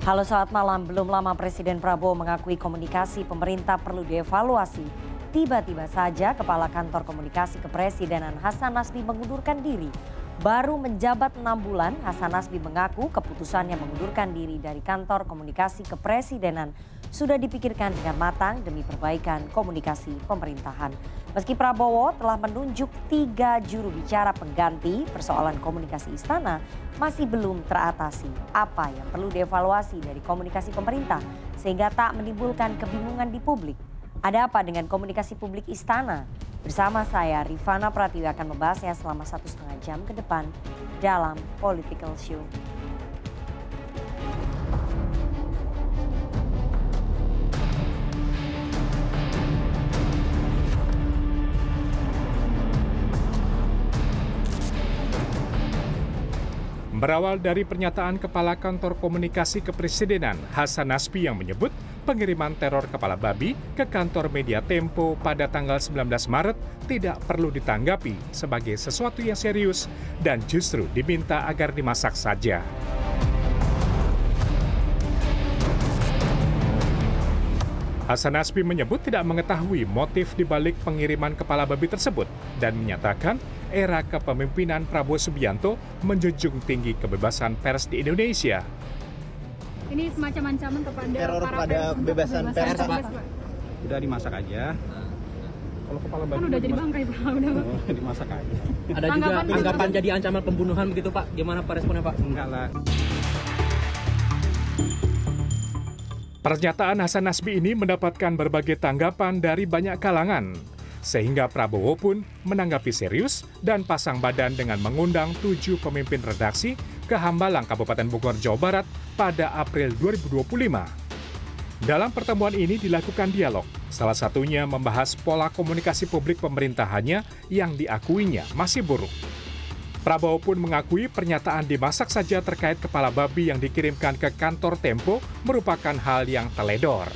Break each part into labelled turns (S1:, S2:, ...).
S1: Halo, selamat malam. Belum lama Presiden Prabowo mengakui komunikasi pemerintah perlu dievaluasi. Tiba-tiba saja Kepala Kantor Komunikasi Kepresidenan Hasan Nasbi mengundurkan diri. Baru menjabat 6 bulan, Hasan Nasbi mengaku keputusannya mengundurkan diri dari Kantor Komunikasi Kepresidenan sudah dipikirkan dengan matang demi perbaikan komunikasi pemerintahan. Meski Prabowo telah menunjuk 3 juru bicara pengganti, persoalan komunikasi istana masih belum teratasi. Apa yang perlu dievaluasi dari komunikasi pemerintah sehingga tak menimbulkan kebingungan di publik? Ada apa dengan komunikasi publik istana? Bersama saya, Rifana Pratiwi akan membahasnya selama 1,5 jam ke depan dalam Political Show.
S2: Berawal dari pernyataan Kepala Kantor Komunikasi Kepresidenan Hasan Nasbi yang menyebut pengiriman teror kepala babi ke kantor media Tempo pada tanggal 19 Maret tidak perlu ditanggapi sebagai sesuatu yang serius dan justru diminta agar dimasak saja. Hasan Nasbi menyebut tidak mengetahui motif dibalik pengiriman kepala babi tersebut dan menyatakan era kepemimpinan Prabowo Subianto menjunjung tinggi kebebasan pers di Indonesia.
S3: Ini semacam ancaman kepada
S4: teror
S3: para
S4: pada kebebasan pers, Pak.
S5: Udah dimasak aja. Kalau kepala babi
S3: kan udah jadi bangkai, Pak. Udah.
S5: Dimasak aja.
S4: Ada juga anggapan jadi ancaman pembunuhan begitu, Pak. Gimana Pak responnya, Pak?
S5: Enggak lah.
S2: Pernyataan Hasan Nasbi ini mendapatkan berbagai tanggapan dari banyak kalangan. Sehingga Prabowo pun menanggapi serius dan pasang badan dengan mengundang 7 pemimpin redaksi ke Hambalang, Kabupaten Bogor, Jawa Barat pada April 2025. Dalam pertemuan ini dilakukan dialog, salah satunya membahas pola komunikasi publik pemerintahannya yang diakuinya masih buruk. Prabowo pun mengakui pernyataan dimasak saja terkait kepala babi yang dikirimkan ke kantor Tempo merupakan hal yang teledor.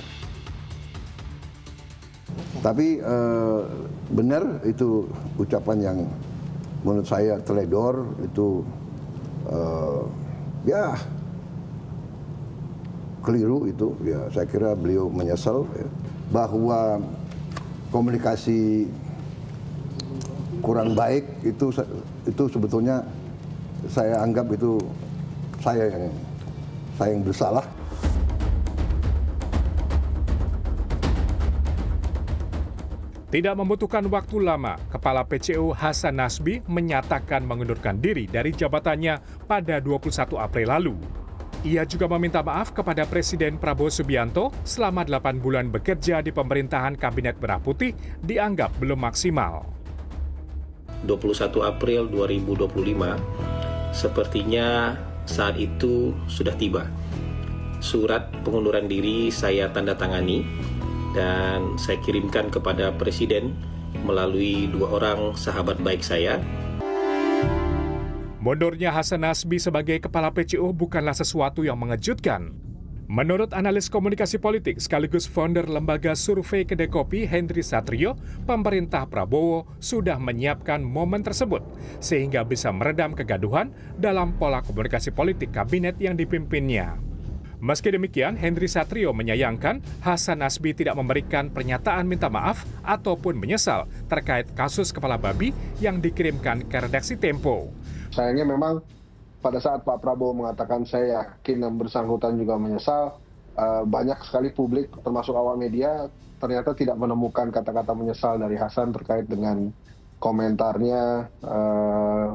S6: Tapi benar itu ucapan yang menurut saya teledor, itu ya keliru itu. Ya, saya kira beliau menyesal ya, bahwa komunikasi kurang baik itu sebetulnya saya anggap itu saya yang bersalah.
S2: Tidak membutuhkan waktu lama, Kepala PCO Hasan Nasbi menyatakan mengundurkan diri dari jabatannya pada 21 April lalu. Ia juga meminta maaf kepada Presiden Prabowo Subianto selama 8 bulan bekerja di pemerintahan Kabinet Merah Putih dianggap belum maksimal.
S7: 21 April 2025, sepertinya saat itu sudah tiba. Surat pengunduran diri saya tanda tangani dan saya kirimkan kepada Presiden melalui 2 orang sahabat baik saya.
S2: Mundurnya Hasan Nasbi sebagai Kepala PCO bukanlah sesuatu yang mengejutkan. Menurut analis komunikasi politik sekaligus founder lembaga survei Kedai Kopi Hendry Satrio, pemerintah Prabowo sudah menyiapkan momen tersebut sehingga bisa meredam kegaduhan dalam pola komunikasi politik kabinet yang dipimpinnya. Meski demikian, Hendry Satrio menyayangkan Hasan Nasbi tidak memberikan pernyataan minta maaf ataupun menyesal terkait kasus kepala babi yang dikirimkan ke redaksi Tempo.
S8: Sayangnya memang pada saat Pak Prabowo mengatakan saya yakin yang bersangkutan juga menyesal, banyak sekali publik termasuk awak media ternyata tidak menemukan kata-kata menyesal dari Hasan terkait dengan komentarnya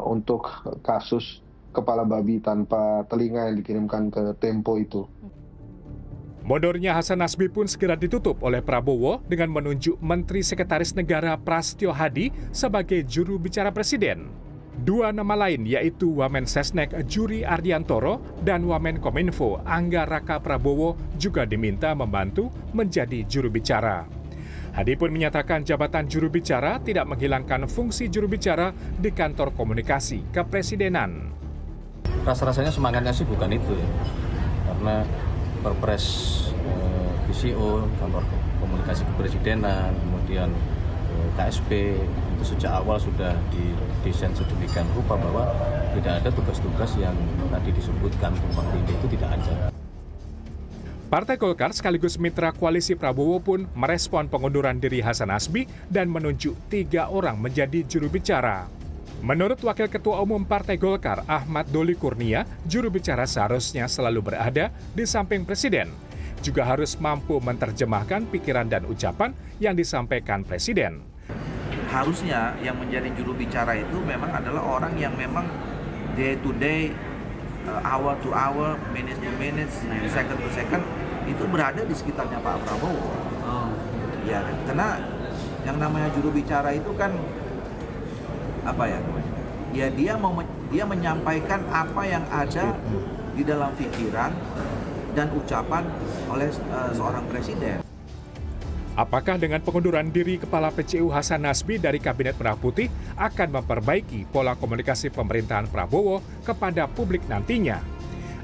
S8: untuk kasus kepala babi tanpa telinga yang dikirimkan ke Tempo itu.
S2: Mundurnya Hasan Nasbi pun segera ditutup oleh Prabowo dengan menunjuk Menteri Sekretaris Negara Prastyo Hadi sebagai juru bicara Presiden. 2 nama lain yaitu Wamen Sesnek Juri Ardiantoro dan Wamen Kominfo Angga Raka Prabowo juga diminta membantu menjadi juru bicara. Hadi pun menyatakan jabatan juru bicara tidak menghilangkan fungsi juru bicara di kantor komunikasi kepresidenan.
S9: Rasa-rasanya semangatnya sih bukan itu ya, karena Perpres PCO, kantor komunikasi kepresidenan, kemudian KSP itu sejak awal sudah didesain sedemikian rupa bahwa tidak ada tugas-tugas yang tadi disebutkan tumpang tindih, itu tidak ada.
S2: Partai Golkar sekaligus mitra koalisi Prabowo pun merespon pengunduran diri Hasan Nasbi dan menunjuk 3 orang menjadi juru bicara. Menurut Wakil Ketua Umum Partai Golkar, Ahmad Doli Kurnia, juru bicara seharusnya selalu berada di samping Presiden. Juga harus mampu menerjemahkan pikiran dan ucapan yang disampaikan Presiden.
S10: Harusnya yang menjadi juru bicara itu memang adalah orang yang memang day to day, hour to hour, minute to minute, second to second itu berada di sekitarnya Pak Prabowo. Ya, karena yang namanya juru bicara itu kan apa ya? Ya dia menyampaikan apa yang ada di dalam pikiran dan ucapan oleh seorang presiden.
S2: Apakah dengan pengunduran diri Kepala PCU Hasan Nasbi dari Kabinet Merah Putih akan memperbaiki pola komunikasi pemerintahan Prabowo kepada publik nantinya?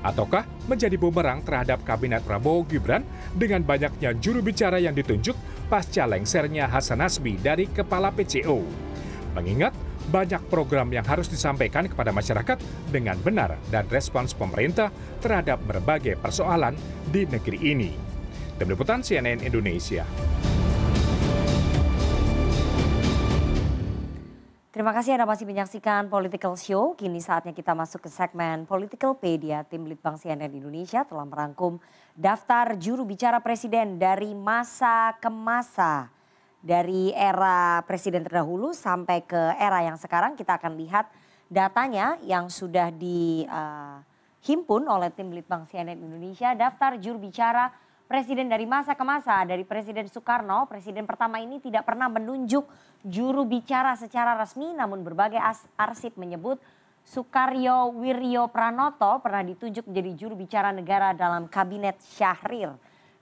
S2: Ataukah menjadi bumerang terhadap Kabinet Prabowo Gibran dengan banyaknya juru bicara yang ditunjuk pasca lengsernya Hasan Nasbi dari Kepala PCU? Mengingat banyak program yang harus disampaikan kepada masyarakat dengan benar dan respons pemerintah terhadap berbagai persoalan di negeri ini. Tim Liputan CNN Indonesia.
S1: Terima kasih Anda masih menyaksikan Political Show. Kini saatnya kita masuk ke segmen Politicalpedia. Tim Litbang CNN Indonesia telah merangkum daftar juru bicara presiden dari masa ke masa. Dari era presiden terdahulu sampai ke era yang sekarang, kita akan lihat datanya yang sudah dihimpun oleh tim Litbang CNN Indonesia. Daftar juru bicara presiden dari masa ke masa. Dari Presiden Soekarno, presiden pertama ini tidak pernah menunjuk juru bicara secara resmi, namun berbagai arsip menyebut Sukaryo Wiryo Pranoto pernah ditunjuk menjadi juru bicara negara dalam kabinet Syahrir.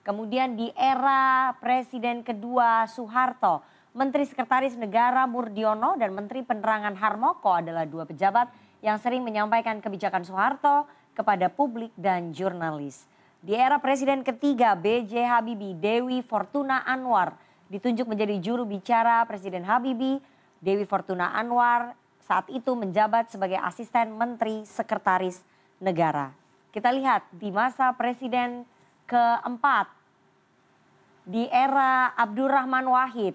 S1: Kemudian di era Presiden kedua Soeharto, Menteri Sekretaris Negara Murdiono dan Menteri Penerangan Harmoko adalah 2 pejabat yang sering menyampaikan kebijakan Soeharto kepada publik dan jurnalis. Di era Presiden ketiga B.J. Habibie, Dewi Fortuna Anwar ditunjuk menjadi juru bicara Presiden Habibie. Dewi Fortuna Anwar saat itu menjabat sebagai asisten Menteri Sekretaris Negara. Kita lihat di masa Presiden keempat, di era Abdurrahman Wahid,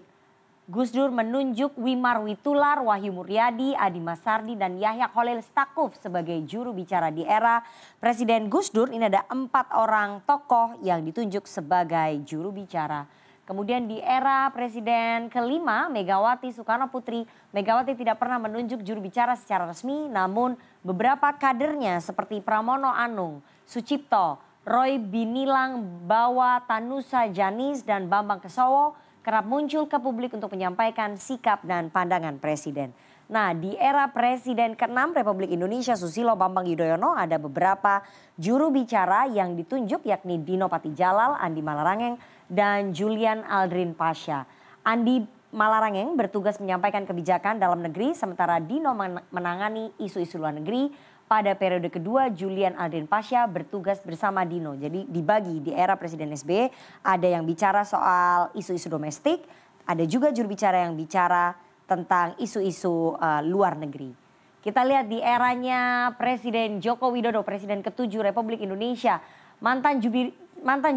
S1: Gus Dur menunjuk Wimar Witular, Wahyu Muryadi, Adi Masardi dan Yahya Khalil Stakuf sebagai juru bicara. Di era Presiden Gus Dur ini ada 4 orang tokoh yang ditunjuk sebagai juru bicara. Kemudian di era Presiden kelima Megawati Soekarno Putri, Megawati tidak pernah menunjuk juru bicara secara resmi, namun beberapa kadernya seperti Pramono Anung, Sucipto, Roy Binilang Bawa, Tanusa Janis dan Bambang Kesowo kerap muncul ke publik untuk menyampaikan sikap dan pandangan presiden. Nah, di era Presiden ke-6 Republik Indonesia Susilo Bambang Yudhoyono ada beberapa juru bicara yang ditunjuk, yakni Dino Patijalal, Andi Malarangeng, dan Julian Aldrin Pasha. Andi Malarangeng bertugas menyampaikan kebijakan dalam negeri, sementara Dino menangani isu-isu luar negeri. Pada periode kedua, Julian Aldrin Pasha bertugas bersama Dino. Jadi dibagi di era Presiden SBY, ada yang bicara soal isu-isu domestik, ada juga juru bicara yang bicara tentang isu-isu luar negeri. Kita lihat di eranya Presiden Joko Widodo, Presiden ke-7 Republik Indonesia, mantan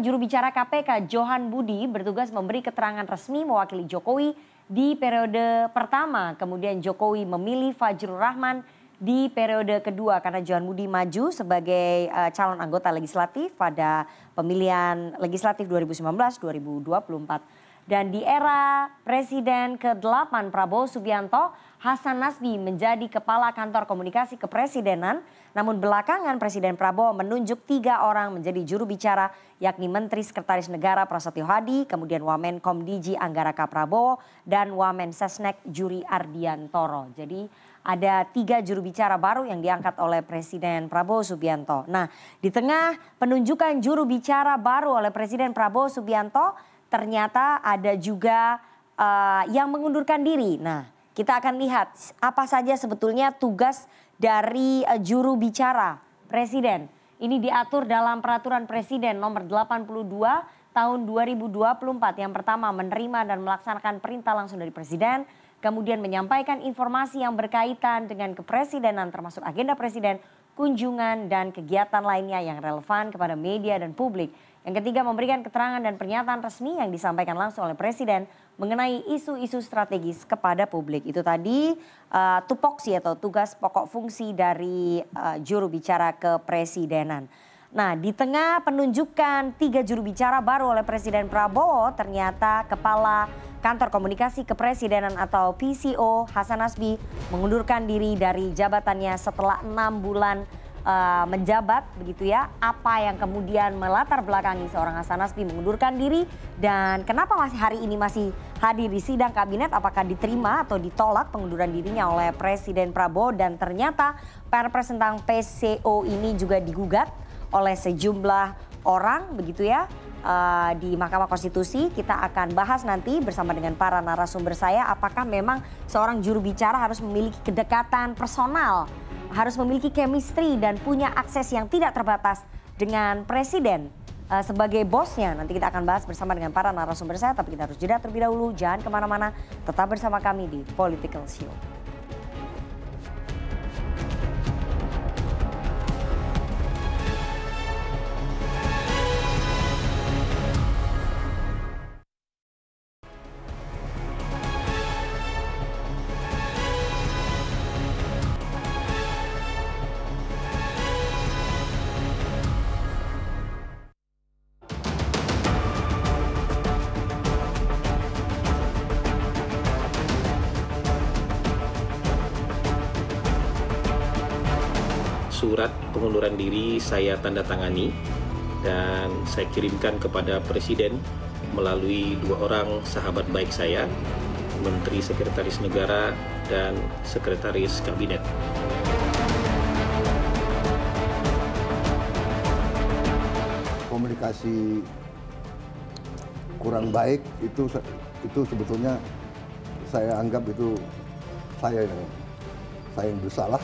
S1: juru bicara KPK Johan Budi bertugas memberi keterangan resmi mewakili Jokowi di periode pertama. Kemudian Jokowi memilih Fajrul Rahman di periode kedua karena Johan Budi maju sebagai calon anggota legislatif pada pemilihan legislatif 2019-2024. Dan di era Presiden ke-8 Prabowo Subianto, Hasan Nasbi menjadi Kepala Kantor Komunikasi Kepresidenan. Namun belakangan Presiden Prabowo menunjuk 3 orang menjadi juru bicara, yakni Menteri Sekretaris Negara Prasetyo Hadi, kemudian Wamenkom Diji Anggaraka Prabowo, dan Wamensesnek Juri Ardiantoro. Jadi ada 3 juru bicara baru yang diangkat oleh Presiden Prabowo Subianto. Nah, di tengah penunjukan juru bicara baru oleh Presiden Prabowo Subianto, ternyata ada juga yang mengundurkan diri. Nah, kita akan lihat apa saja sebetulnya tugas dari juru bicara Presiden. Ini diatur dalam Peraturan Presiden nomor 82 tahun 2024. Yang pertama, menerima dan melaksanakan perintah langsung dari Presiden. Kemudian menyampaikan informasi yang berkaitan dengan kepresidenan termasuk agenda presiden, kunjungan dan kegiatan lainnya yang relevan kepada media dan publik. Yang ketiga, memberikan keterangan dan pernyataan resmi yang disampaikan langsung oleh Presiden mengenai isu-isu strategis kepada publik. Itu tadi tupoksi atau tugas pokok fungsi dari juru bicara kepresidenan. Nah, di tengah penunjukan 3 juru bicara baru oleh Presiden Prabowo, ternyata Kepala Kantor Komunikasi Kepresidenan atau PCO Hasan Nasbi mengundurkan diri dari jabatannya setelah 6 bulan menjabat, begitu ya. Apa yang kemudian melatar belakangi seorang Hasan Nasbi mengundurkan diri dan kenapa hari ini masih hadir di sidang kabinet, apakah diterima atau ditolak pengunduran dirinya oleh Presiden Prabowo, dan ternyata Perpres tentang PCO ini juga digugat oleh sejumlah orang, begitu ya, di Mahkamah Konstitusi. Kita akan bahas nanti bersama dengan para narasumber saya, apakah memang seorang juru bicara harus memiliki kedekatan personal, harus memiliki chemistry dan punya akses yang tidak terbatas dengan Presiden sebagai bosnya. Nanti kita akan bahas bersama dengan para narasumber saya, tapi kita harus jeda terlebih dahulu. Jangan kemana-mana, tetap bersama kami di Political Show.
S7: Surat pengunduran diri saya tanda tangani dan saya kirimkan kepada Presiden melalui 2 orang sahabat baik saya, Menteri Sekretaris Negara dan Sekretaris Kabinet.
S6: Komunikasi kurang baik itu sebetulnya saya anggap itu saya yang bersalah.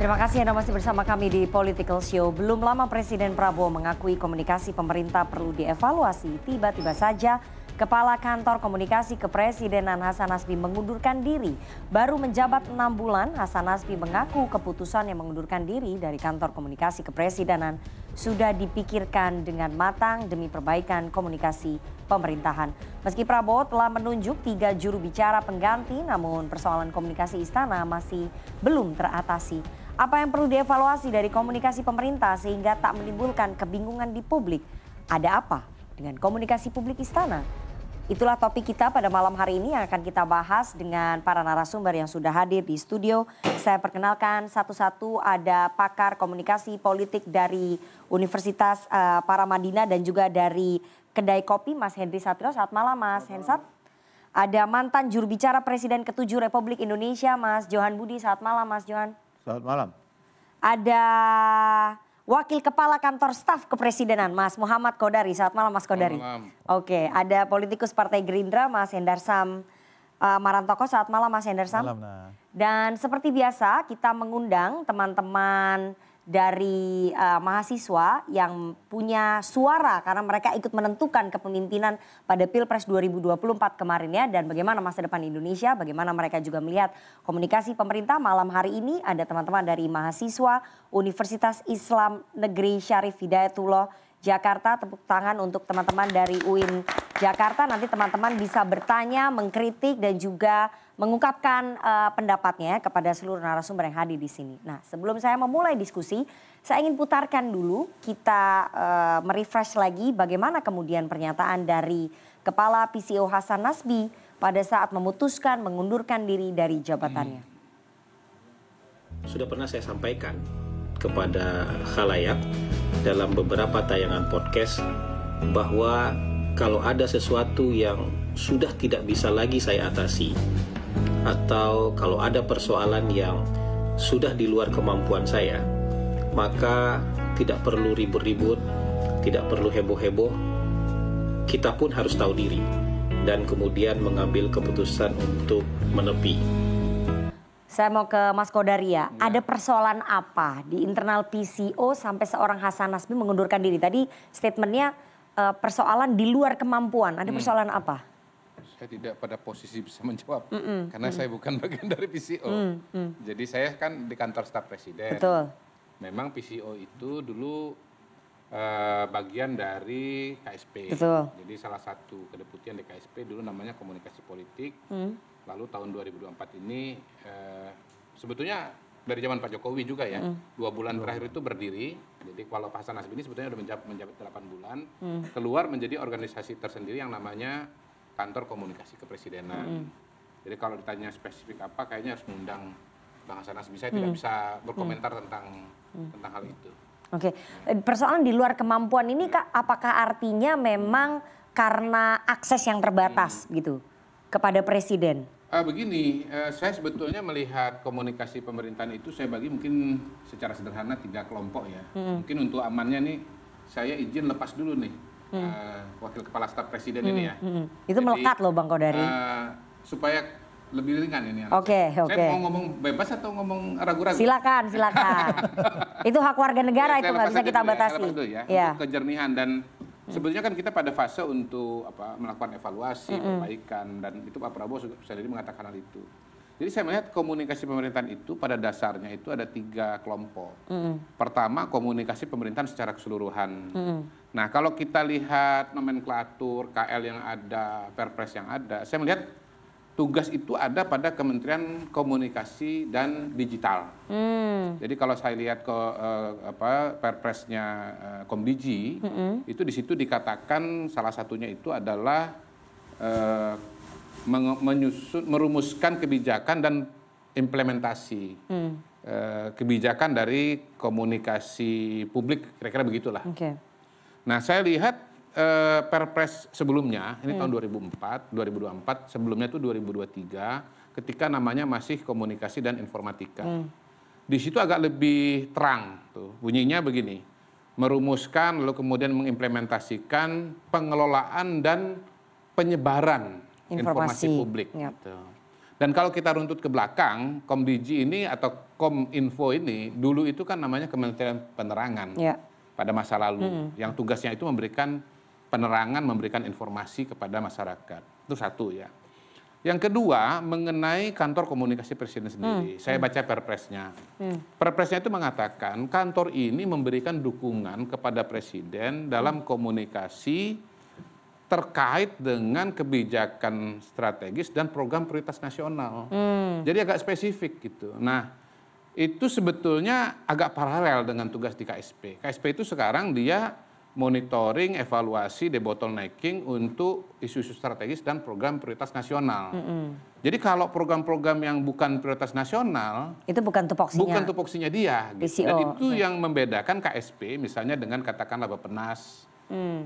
S1: Terima kasih Anda masih bersama kami di Political Show. Belum lama Presiden Prabowo mengakui komunikasi pemerintah perlu dievaluasi. Tiba-tiba saja Kepala Kantor Komunikasi Kepresidenan Hasan Nasbi mengundurkan diri. Baru menjabat 6 bulan, Hasan Nasbi mengaku keputusan yang mengundurkan diri dari Kantor Komunikasi Kepresidenan sudah dipikirkan dengan matang demi perbaikan komunikasi pemerintahan. Meski Prabowo telah menunjuk 3 juru bicara pengganti, namun persoalan komunikasi istana masih belum teratasi. Apa yang perlu dievaluasi dari komunikasi pemerintah sehingga tak menimbulkan kebingungan di publik? Ada apa dengan komunikasi publik istana? Itulah topik kita pada malam hari ini yang akan kita bahas dengan para narasumber yang sudah hadir di studio. Saya perkenalkan satu-satu, ada pakar komunikasi politik dari Universitas Paramadina dan juga dari Kedai Kopi, Mas Henry Satrio. Selamat malam Mas Hensat. Ada mantan juru bicara Presiden ke-7 Republik Indonesia, Mas Johan Budi. Selamat malam Mas Johan.
S11: Selamat malam.
S1: Ada Wakil Kepala Kantor Staf Kepresidenan, Mas Muhammad Kodari. Selamat malam Mas Kodari.
S11: Selamat malam.
S1: Oke, ada politikus Partai Gerindra, Mas Hendarsam Marantoko. Selamat malam Mas Hendarsam.
S11: Malam, nah.
S1: Dan seperti biasa kita mengundang teman-teman dari mahasiswa yang punya suara karena mereka ikut menentukan kepemimpinan pada Pilpres 2024 kemarin ya, dan bagaimana masa depan Indonesia, bagaimana mereka juga melihat komunikasi pemerintah. Malam hari ini ada teman-teman dari mahasiswa Universitas Islam Negeri Syarif Hidayatullah Jakarta. Tepuk tangan untuk teman-teman dari UIN Jakarta. Nanti teman-teman bisa bertanya, mengkritik dan juga mengungkapkan pendapatnya kepada seluruh narasumber yang hadir di sini. Nah, sebelum saya memulai diskusi, saya ingin putarkan dulu, kita merefresh lagi bagaimana kemudian pernyataan dari Kepala PCO Hasan Nasbi pada saat memutuskan mengundurkan diri dari jabatannya.
S7: Sudah pernah saya sampaikan kepada khalayak dalam beberapa tayangan podcast bahwa kalau ada sesuatu yang sudah tidak bisa lagi saya atasi, atau kalau ada persoalan yang sudah di luar kemampuan saya, maka tidak perlu ribut-ribut, tidak perlu heboh-heboh. Kita pun harus tahu diri dan kemudian mengambil keputusan untuk menepi.
S1: Saya mau ke Mas Kodari ya. Ada persoalan apa di internal PCO sampai seorang Hasan Nasbi mengundurkan diri? Tadi statementnya persoalan di luar kemampuan. Ada persoalan apa?
S11: saya tidak pada posisi bisa menjawab karena saya bukan bagian dari PCO. Jadi saya kan di kantor staf presiden.
S1: Betul.
S11: Memang PCO itu dulu bagian dari KSP.
S1: Betul.
S11: Jadi salah satu kedeputian di KSP dulu namanya komunikasi politik. Lalu tahun 2024 ini sebetulnya dari zaman Pak Jokowi juga ya, 2 bulan terakhir itu berdiri. Jadi kalau Pak Hasan Nasbi ini sebetulnya sudah menjabat 8 bulan, keluar menjadi organisasi tersendiri yang namanya Kantor Komunikasi Kepresidenan. Jadi kalau ditanya spesifik apa, kayaknya harus mengundang Bang Hasan Nasbi. Saya tidak bisa berkomentar tentang hal itu.
S1: Oke, persoalan di luar kemampuan ini Kak, apakah artinya memang karena akses yang terbatas gitu kepada Presiden?
S11: Begini, saya sebetulnya melihat komunikasi pemerintahan itu saya bagi mungkin secara sederhana 3 kelompok ya. Mungkin untuk amannya nih, saya izin lepas dulu nih Wakil Kepala Staf Presiden ini ya.
S1: Itu jadi, melekat loh Bang Kodari.
S11: Supaya lebih ringan ini.
S1: Oke.
S11: Saya mau ngomong bebas atau ngomong ragu-ragu?
S1: Silakan. Itu hak warga negara, itu nggak bisa kita batasi.
S11: Ya. Untuk kejernihan dan sebetulnya kan kita pada fase untuk melakukan evaluasi, perbaikan, dan itu Pak Prabowo sendiri mengatakan hal itu. Jadi saya melihat komunikasi pemerintahan itu pada dasarnya itu ada 3 kelompok. Pertama, komunikasi pemerintahan secara keseluruhan. Nah, kalau kita lihat nomenklatur KL yang ada, Perpres yang ada, saya melihat tugas itu ada pada Kementerian Komunikasi dan Digital. Jadi kalau saya lihat ke Perpresnya Komdigi, itu di situ dikatakan salah satunya itu adalah merumuskan kebijakan dan implementasi kebijakan dari komunikasi publik, kira-kira begitulah. Nah, saya lihat Perpres sebelumnya, ini tahun 2024, sebelumnya itu 2023, ketika namanya masih komunikasi dan informatika. Di situ agak lebih terang, tuh bunyinya begini, merumuskan lalu kemudian mengimplementasikan pengelolaan dan penyebaran informasi publik. Gitu. Dan kalau kita runtut ke belakang, Komdigi ini atau Kominfo ini dulu itu kan namanya Kementerian Penerangan pada masa lalu, yang tugasnya itu memberikan penerangan, memberikan informasi kepada masyarakat. Itu satu ya. Yang kedua, mengenai kantor komunikasi presiden sendiri. Saya baca perpresnya. Perpresnya itu mengatakan kantor ini memberikan dukungan kepada presiden dalam komunikasi terkait dengan kebijakan strategis dan program prioritas nasional. Jadi agak spesifik gitu. Nah, itu sebetulnya agak paralel dengan tugas di KSP. KSP itu sekarang dia monitoring, evaluasi, debottlenecking untuk isu-isu strategis dan program prioritas nasional. Jadi kalau program-program yang bukan prioritas nasional,
S1: itu bukan
S11: tupoksinya dia. Gitu. Dan itu yang membedakan KSP misalnya dengan katakanlah Bappenas,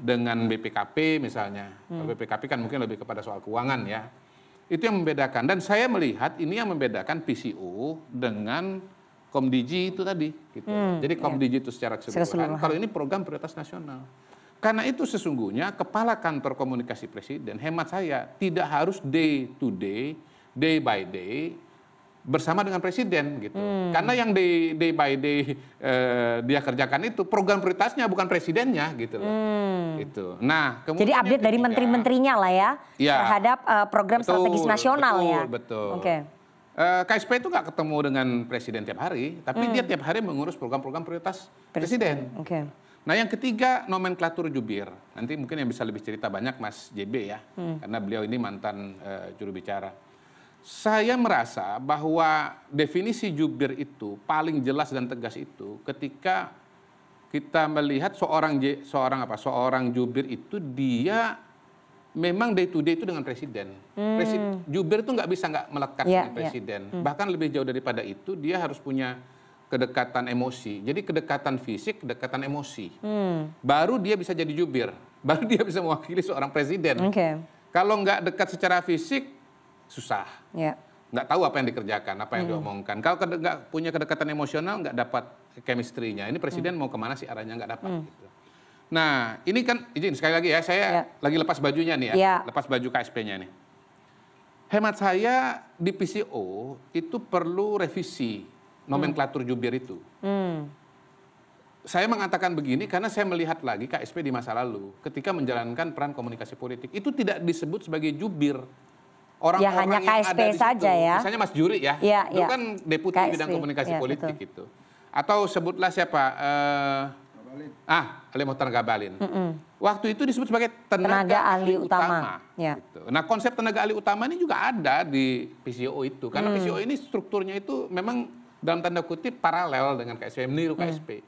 S11: dengan BPKP misalnya. BPKP kan mungkin lebih kepada soal keuangan ya. Itu yang membedakan. Dan saya melihat ini yang membedakan PCO dengan Komdigi itu tadi. Gitu. Jadi Komdigi itu secara keseluruhan. Kalau ini program prioritas nasional. Karena itu sesungguhnya Kepala Kantor Komunikasi Presiden, hemat saya, tidak harus day to day, day by day, bersama dengan Presiden. Gitu. Karena yang day by day dia kerjakan itu, program prioritasnya bukan Presidennya. Gitu. Gitu. Nah,
S1: jadi update dari menteri-menterinya lah ya, terhadap program strategis nasional ya.
S11: Betul. KSP itu nggak ketemu dengan Presiden tiap hari, tapi dia tiap hari mengurus program-program prioritas Presiden. Nah, yang ketiga, nomenklatur jubir. Nanti mungkin yang bisa lebih cerita banyak Mas JB ya, karena beliau ini mantan juru bicara. Saya merasa bahwa definisi jubir itu paling jelas dan tegas itu ketika kita melihat seorang jubir itu dia memang day to day itu dengan presiden. Jubir itu nggak bisa nggak melekat dengan presiden. Bahkan lebih jauh daripada itu, dia harus punya kedekatan emosi. Jadi kedekatan fisik, kedekatan emosi. Baru dia bisa jadi jubir. Baru dia bisa mewakili seorang presiden. Kalau nggak dekat secara fisik, susah. Nggak tahu apa yang dikerjakan, apa yang diomongkan. Kalau nggak punya kedekatan emosional, nggak dapat chemistry-nya. Ini presiden mau kemana sih arahnya, nggak dapat. Gitu. Nah, ini kan izin sekali lagi ya, saya lagi lepas bajunya nih ya, lepas baju KSP-nya nih. Hemat saya di PCO itu perlu revisi nomenklatur jubir itu. Saya mengatakan begini karena saya melihat lagi KSP di masa lalu ketika menjalankan peran komunikasi politik itu tidak disebut sebagai jubir, orang-orang
S1: ya, hanya
S11: yang
S1: KSP
S11: ada di
S1: saja
S11: situ.
S1: ya.
S11: Misalnya Mas Juri ya, itu kan deputi
S1: KSP.
S11: bidang komunikasi
S1: Ya,
S11: politik
S1: betul.
S11: gitu. Atau sebutlah siapa? Ali Mohtar Ngabalin. Waktu itu disebut sebagai tenaga ahli utama.
S1: Ya.
S11: Gitu. Nah, konsep tenaga ahli utama ini juga ada di PCO itu. Karena PCO ini strukturnya itu memang dalam tanda kutip paralel dengan KSP, meniru KSP.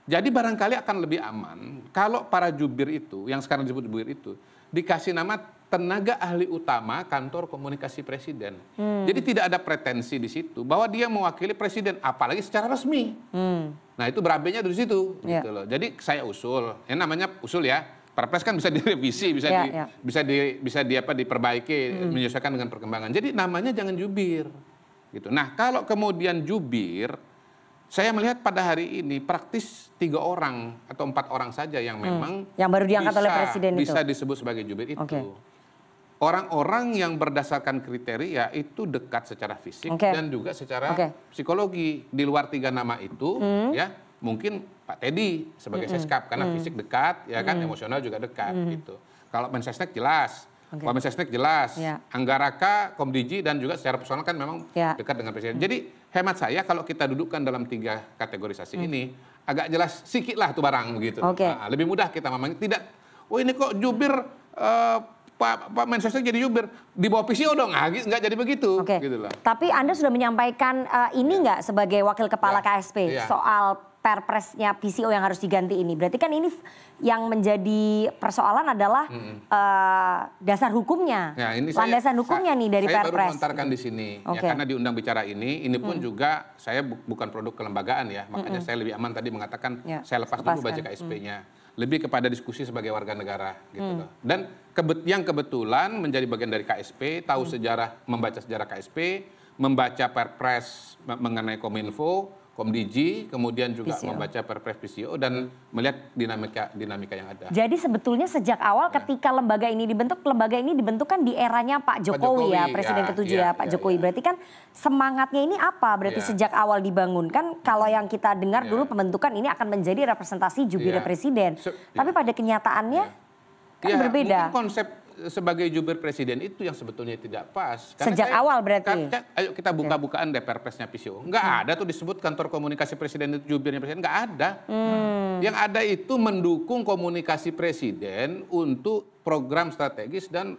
S11: Jadi barangkali akan lebih aman kalau para jubir itu, yang sekarang disebut jubir itu, dikasih nama tenaga ahli utama kantor komunikasi presiden. Jadi tidak ada pretensi di situ bahwa dia mewakili presiden, apalagi secara resmi. Nah itu berabe-nya dari situ. Gitu loh. Jadi saya usul, ini namanya usul ya. Perpres kan bisa direvisi, bisa diperbaiki, menyesuaikan dengan perkembangan. Jadi namanya jangan jubir. Gitu. Nah kalau kemudian jubir, saya melihat pada hari ini praktis 3 orang atau 4 orang saja yang memang
S1: yang baru diangkat oleh presiden
S11: bisa
S1: itu.
S11: disebut sebagai jubir itu. Orang-orang yang berdasarkan kriteria itu dekat secara fisik dan juga secara psikologi. Di luar 3 nama itu, ya mungkin Pak Teddy sebagai Seskap karena fisik dekat, ya kan emosional juga dekat gitu. Kalau Mensesnek jelas. Kalau Mensesnek jelas, Anggaraka, Komdiji dan juga secara personal kan memang dekat dengan presiden. Jadi hemat saya kalau kita dudukkan dalam 3 kategorisasi ini agak jelas sikit lah tuh barang gitu. Nah, lebih mudah kita memang tidak. Oh ini kok jubir Pak Mensesnek jadi jubir di bawah PCO dong, nggak jadi begitu. Gitu lah.
S1: Tapi Anda sudah menyampaikan ini nggak sebagai wakil kepala KSP soal perpresnya PCO yang harus diganti ini. Berarti kan ini yang menjadi persoalan adalah dasar hukumnya, landasan hukumnya nih dari
S11: saya
S1: perpres.
S11: Saya baru melontarkan di sini, ya, karena di undang bicara ini pun juga saya bukan produk kelembagaan ya, makanya saya lebih aman tadi mengatakan saya lepas dulu baca KSP-nya. Lebih kepada diskusi sebagai warga negara gitu loh. Dan yang kebetulan menjadi bagian dari KSP, tahu sejarah, membaca sejarah KSP, membaca perpres mengenai Kominfo, Komdiji, kemudian juga membaca perpres PCO dan melihat dinamika yang ada.
S1: Jadi sebetulnya sejak awal ketika lembaga ini dibentuk kan di eranya Pak Jokowi ya, Presiden ke-7 ya, Pak Jokowi. Berarti kan semangatnya ini apa? Berarti sejak awal dibangun kan kalau yang kita dengar dulu pembentukan ini akan menjadi representasi jubir presiden. Tapi pada kenyataannya kan berbeda.
S11: Mungkin konsep sebagai jubir presiden itu yang sebetulnya tidak pas.
S1: Karena sejak awal berarti.
S11: Ayo kita buka-bukaan deh perpresnya PCO. Nggak ada tuh disebut kantor komunikasi presiden itu jubirnya presiden. Nggak ada. Yang ada itu mendukung komunikasi presiden untuk program strategis dan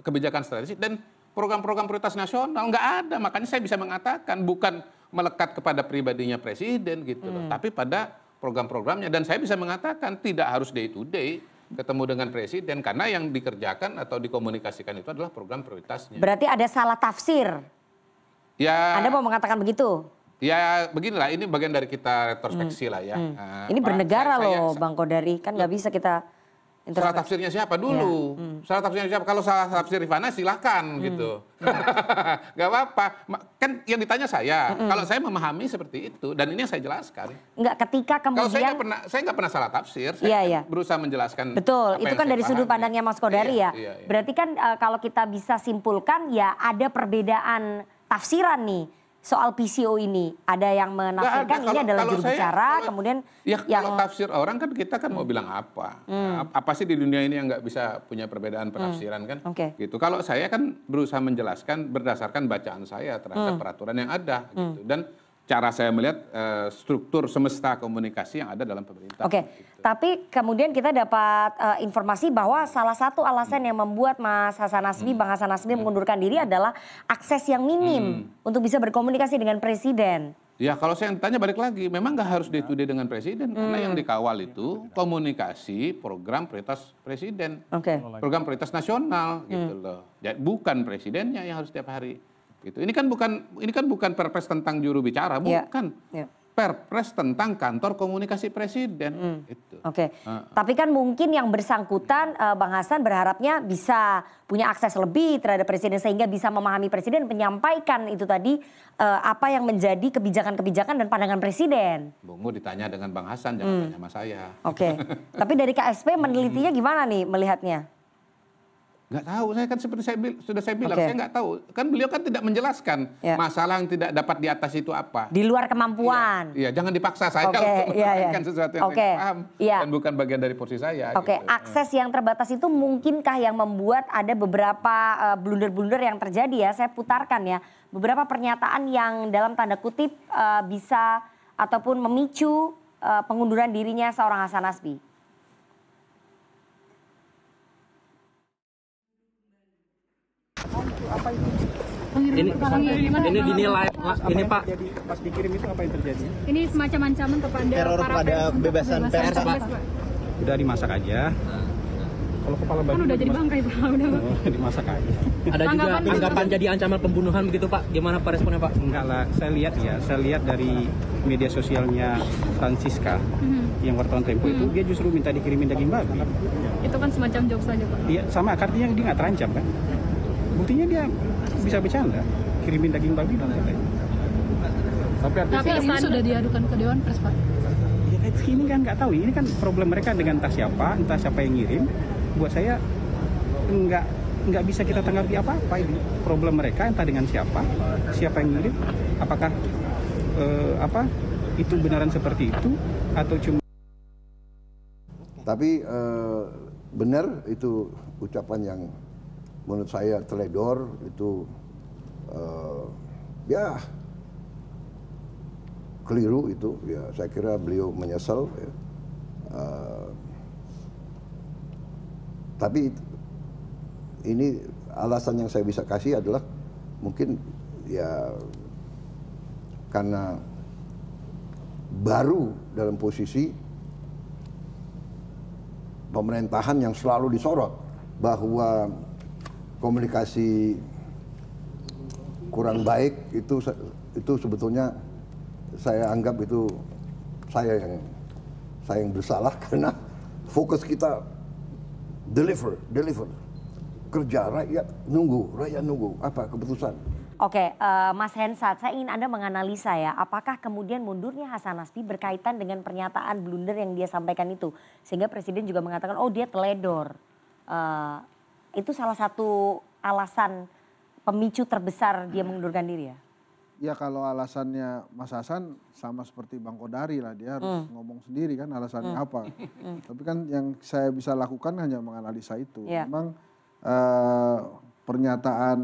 S11: kebijakan strategis dan program-program prioritas nasional. Nggak ada. Makanya saya bisa mengatakan bukan melekat kepada pribadinya presiden gitu loh. Tapi pada program-programnya. Dan saya bisa mengatakan tidak harus day to day ketemu dengan presiden karena yang dikerjakan atau dikomunikasikan itu adalah program prioritasnya.
S1: Berarti ada salah tafsir.
S11: Ya.
S1: Anda mau mengatakan begitu?
S11: Ya beginilah, ini bagian dari kita retrospeksi lah ya.
S1: Ini bernegara loh Bang Kodari, kan nggak bisa kita
S11: salah tafsirnya siapa dulu? Salah tafsirnya siapa? Kalau salah tafsir Rifana silakan gitu. Gak apa-apa. Kan yang ditanya saya. Kalau saya memahami seperti itu dan ini yang saya jelaskan.
S1: Enggak, ketika kemudian
S11: kalau saya nggak pernah salah tafsir. Saya berusaha menjelaskan.
S1: Betul. Itu kan dari sudut pandangnya Mas Kodari ya. Berarti kan kalau kita bisa simpulkan ya ada perbedaan tafsiran nih. Soal PCO ini ada yang menafsirkan ini adalah juru bicara, kemudian
S11: kalau tafsir orang kan kita kan mau bilang apa? Apa sih di dunia ini yang nggak bisa punya perbedaan penafsiran kan? Gitu. Kalau saya kan berusaha menjelaskan berdasarkan bacaan saya terhadap peraturan yang ada, gitu. Dan cara saya melihat struktur semesta komunikasi yang ada dalam pemerintah.
S1: Gitu. Tapi kemudian kita dapat informasi bahwa salah satu alasan yang membuat Mas Hasan Nasbi, Bang Hasan Nasbi mengundurkan diri adalah akses yang minim untuk bisa berkomunikasi dengan presiden.
S11: Ya kalau saya tanya balik lagi, memang nggak harus day to day dengan presiden karena yang dikawal itu komunikasi program prioritas presiden, program prioritas nasional gitu loh. Jadi bukan presidennya yang harus setiap hari. Gitu. Ini kan bukan perpres tentang juru bicara, bukan. Perpres tentang kantor komunikasi presiden.
S1: Tapi kan mungkin yang bersangkutan Bang Hasan berharapnya bisa punya akses lebih terhadap presiden sehingga bisa memahami presiden, menyampaikan itu tadi apa yang menjadi kebijakan-kebijakan dan pandangan presiden.
S11: Bungu ditanya dengan Bang Hasan, jangan tanya sama saya.
S1: Tapi dari KSP menelitinya gimana nih melihatnya?
S11: Nggak tahu, saya kan seperti sudah saya bilang, saya nggak tahu. Kan beliau kan tidak menjelaskan masalah yang tidak dapat di atas itu apa.
S1: Di luar kemampuan.
S11: Iya, jangan dipaksa saya untuk menerangkan sesuatu yang saya paham dan bukan bagian dari porsi saya.
S1: Oke, akses yang terbatas itu mungkinkah yang membuat ada beberapa blunder-blunder yang terjadi ya? Saya putarkan ya, beberapa pernyataan yang dalam tanda kutip bisa ataupun memicu pengunduran dirinya seorang Hasan Nasbi.
S5: Apa itu?
S4: Ini dinilai, ini Pak.
S5: Pas dikirim itu apa yang terjadi?
S3: Ini semacam ancaman kepada
S4: Teror
S3: para
S4: kepada kebebasan pers, Pak.
S5: Udah dimasak aja. Kalau kepala babi
S3: kan udah jadi bangkai Pak, udah.
S5: Dimasak aja.
S4: Ada juga anggapan jadi ancaman pembunuhan begitu Pak. Gimana Pak responnya Pak?
S5: Enggak lah, saya lihat dari media sosialnya Francisca yang wartawan Tempo itu dia justru minta dikirimin daging babi.
S3: Itu kan semacam jokes saja Pak.
S5: Iya, sama artinya dia nggak terancam kan. Buktinya dia bisa bercanda, kirimin daging babi dong katanya.
S3: Tapi ini sudah diadukan ke Dewan Pers Pak.
S5: Ya ini kan nggak tahu, ini kan problem mereka dengan entah siapa yang ngirim. Buat saya nggak bisa kita tanggapi apa-apa ini. Problem mereka entah dengan siapa yang ngirim, apakah itu benaran seperti itu atau cuma.
S6: Tapi benar itu ucapan yang menurut saya teledor, itu ya keliru itu. Ya saya kira beliau menyesal. Ya. Tapi ini alasan yang saya bisa kasih adalah mungkin ya karena baru dalam posisi pemerintahan yang selalu disorot bahwa komunikasi kurang baik itu sebetulnya saya anggap itu saya yang bersalah karena fokus kita deliver kerja, rakyat nunggu apa keputusan.
S1: Oke, Mas Hensat, saya ingin Anda menganalisa ya, apakah kemudian mundurnya Hasan Nasbi berkaitan dengan pernyataan blunder yang dia sampaikan itu, sehingga Presiden juga mengatakan oh dia teledor. Itu salah satu alasan pemicu terbesar dia mengundurkan diri ya?
S8: Ya kalau alasannya Mas Hasan sama seperti Bang Kodari lah, dia harus ngomong sendiri kan alasannya apa. Tapi kan yang saya bisa lakukan hanya menganalisa itu. Memang pernyataan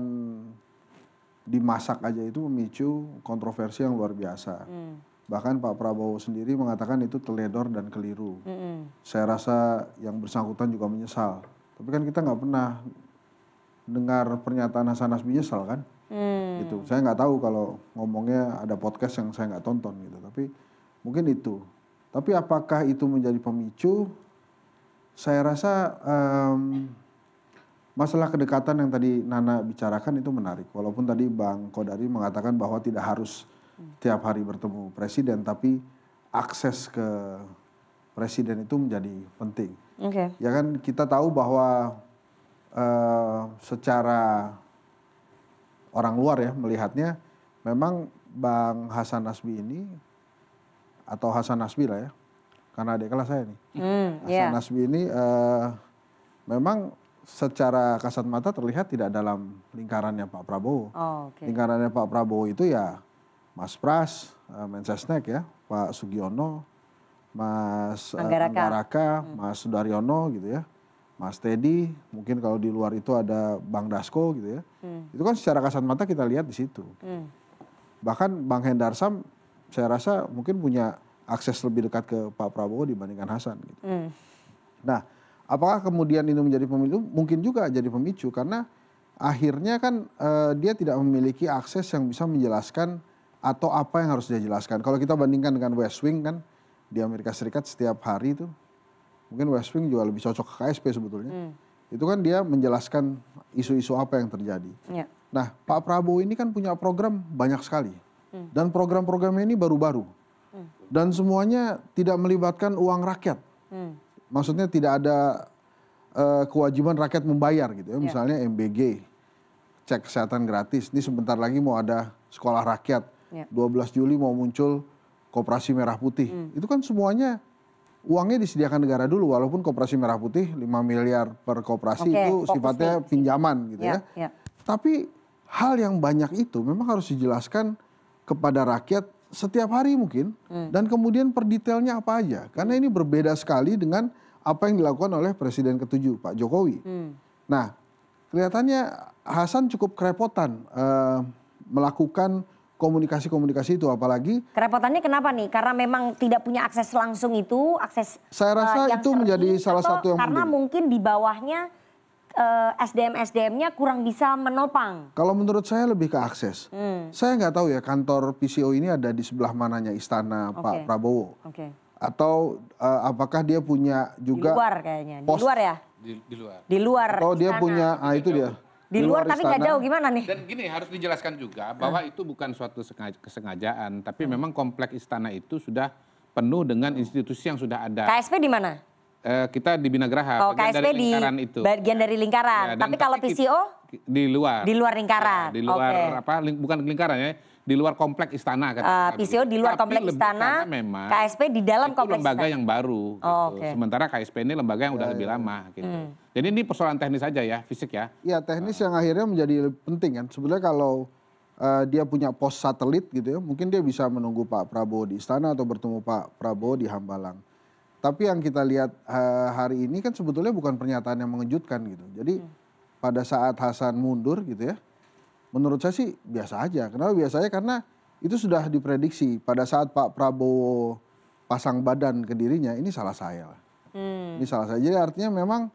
S8: dimasak aja itu memicu kontroversi yang luar biasa. Bahkan Pak Prabowo sendiri mengatakan itu teledor dan keliru. Saya rasa yang bersangkutan juga menyesal. Tapi kan kita nggak pernah dengar pernyataan Hasan Nasbi nyesal kan? Gitu. Saya nggak tahu kalau ngomongnya ada podcast yang saya nggak tonton gitu. Tapi mungkin itu. Tapi apakah itu menjadi pemicu? Saya rasa masalah kedekatan yang tadi Nana bicarakan itu menarik. Walaupun tadi Bang Kodari mengatakan bahwa tidak harus tiap hari bertemu presiden, tapi akses ke presiden itu menjadi penting. Ya kan kita tahu bahwa secara orang luar ya melihatnya memang Bang Hasan Nasbi ini atau Hasan Nasbi lah ya, karena adik kelas saya nih. Hasan Nasbi ini memang secara kasat mata terlihat tidak dalam lingkarannya Pak Prabowo. Lingkarannya Pak Prabowo itu ya Mas Pras, Mensesnek ya, Pak Sugiono, Mas Anggaraka, Mas Sudaryono gitu ya, Mas Teddy, mungkin kalau di luar itu ada Bang Dasko gitu ya. Itu kan secara kasat mata kita lihat di situ. Bahkan Bang Hendarsam saya rasa mungkin punya akses lebih dekat ke Pak Prabowo dibandingkan Hasan gitu. Nah, apakah kemudian ini menjadi pemicu? Mungkin juga jadi pemicu karena akhirnya kan dia tidak memiliki akses yang bisa menjelaskan atau apa yang harus dia jelaskan. Kalau kita bandingkan dengan West Wing kan di Amerika Serikat setiap hari itu, mungkin West Wing juga lebih cocok ke KSP sebetulnya. Itu kan dia menjelaskan isu-isu apa yang terjadi. Nah, Pak Prabowo ini kan punya program banyak sekali. Dan program-programnya ini baru-baru. Dan semuanya tidak melibatkan uang rakyat. Maksudnya tidak ada kewajiban rakyat membayar gitu ya. Misalnya MBG, cek kesehatan gratis. Ini sebentar lagi mau ada sekolah rakyat. 12 Juli mau muncul Koperasi Merah Putih. Itu kan semuanya
S12: uangnya disediakan negara dulu, walaupun Koperasi Merah Putih 5 miliar per koperasi itu sifatnya pinjaman gitu ya. Tapi hal yang banyak itu memang harus dijelaskan kepada rakyat setiap hari mungkin, dan kemudian per detailnya apa aja. Karena ini berbeda sekali dengan apa yang dilakukan oleh Presiden ke-7 Pak Jokowi. Nah, kelihatannya Hasan cukup kerepotan melakukan komunikasi-komunikasi itu, apalagi
S1: kerepotannya kenapa nih? Karena memang tidak punya akses langsung itu, akses
S12: saya rasa itu menjadi salah satu yang
S1: karena
S12: penting.
S1: mungkin di bawahnya SDM-nya kurang bisa menopang.
S12: Kalau menurut saya lebih ke akses. Saya nggak tahu ya kantor PCO ini ada di sebelah mananya istana Pak Prabowo. Atau apakah dia punya juga
S1: di luar kayaknya, di luar ya?
S11: Di luar.
S1: Di luar.
S12: Atau dia punya, itu dia.
S1: Di luar tapi nggak jauh, gimana nih?
S11: Dan gini, harus dijelaskan juga bahwa itu bukan suatu kesengajaan, tapi memang kompleks istana itu sudah penuh dengan institusi yang sudah ada.
S1: KSP di mana?
S11: Kita di Binagraha, bagian
S1: KSP
S11: dari lingkaran itu.
S1: Bagian dari lingkaran.
S11: Ya,
S1: tapi kalau PCO?
S11: Di luar.
S1: Di luar lingkaran.
S11: Ya, di luar bukan lingkaran ya, di luar kompleks istana.
S1: PCO di luar kompleks istana,
S11: memang
S1: KSP di dalam kompleks istana.
S11: Lembaga yang baru. Gitu. Sementara KSP ini lembaga yang udah lebih lama. Gitu. Jadi ini persoalan teknis saja ya, fisik ya.
S12: Iya, teknis yang akhirnya menjadi penting kan. Sebenarnya kalau dia punya pos satelit gitu ya, mungkin dia bisa menunggu Pak Prabowo di istana atau bertemu Pak Prabowo di Hambalang. Tapi yang kita lihat hari ini kan sebetulnya bukan pernyataan yang mengejutkan gitu. Jadi pada saat Hasan mundur gitu ya, menurut saya sih biasa aja. Kenapa biasanya? Karena itu sudah diprediksi pada saat Pak Prabowo pasang badan ke dirinya, ini salah saya lah. Ini salah saya. Jadi artinya memang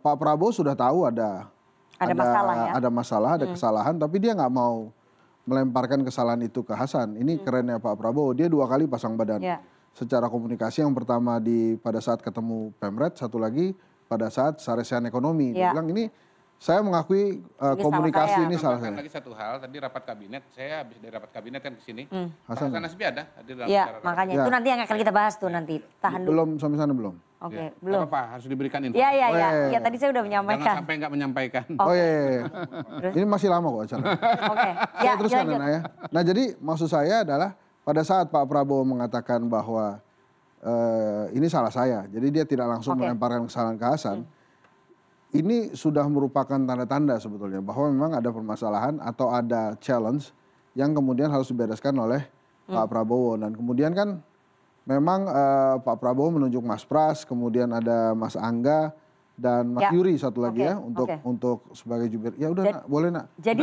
S12: Pak Prabowo sudah tahu ada
S1: masalah ya?
S12: Ada masalah, ada kesalahan, tapi dia nggak mau melemparkan kesalahan itu ke Hasan. Ini kerennya Pak Prabowo, dia 2 kali pasang badan. Secara komunikasi, yang pertama pada saat ketemu Pemret, satu lagi pada saat Saresian Ekonomi. Dia bilang ini saya mengakui komunikasi ini salah saya.
S11: Lagi satu hal, tadi rapat kabinet, saya habis dari rapat kabinet kan ke sini.
S12: Hasan
S11: Nasbi ada dalam
S1: ya, makanya itu nanti yang akan kita bahas tuh nanti. Tahan dulu.
S12: Belum sampai sana belum.
S1: Oke, belum.
S11: Apa harus diberikan info?
S1: Iya, tadi saya udah menyampaikan.
S11: Jangan sampai nggak menyampaikan.
S12: Oh iya. Ini masih lama kok acara.
S1: Oke.
S12: Saya teruskan ya. Nah, jadi maksud saya adalah pada saat Pak Prabowo mengatakan bahwa ini salah saya, jadi dia tidak langsung melemparkan kesalahan ke Hasan. Ini sudah merupakan tanda-tanda sebetulnya bahwa memang ada permasalahan atau ada challenge yang kemudian harus dibereskan oleh Pak Prabowo. Dan kemudian kan memang Pak Prabowo menunjuk Mas Pras, kemudian ada Mas Angga dan Mas Yuri satu lagi ya untuk sebagai jubir. Ya udah, boleh nak.
S1: Jadi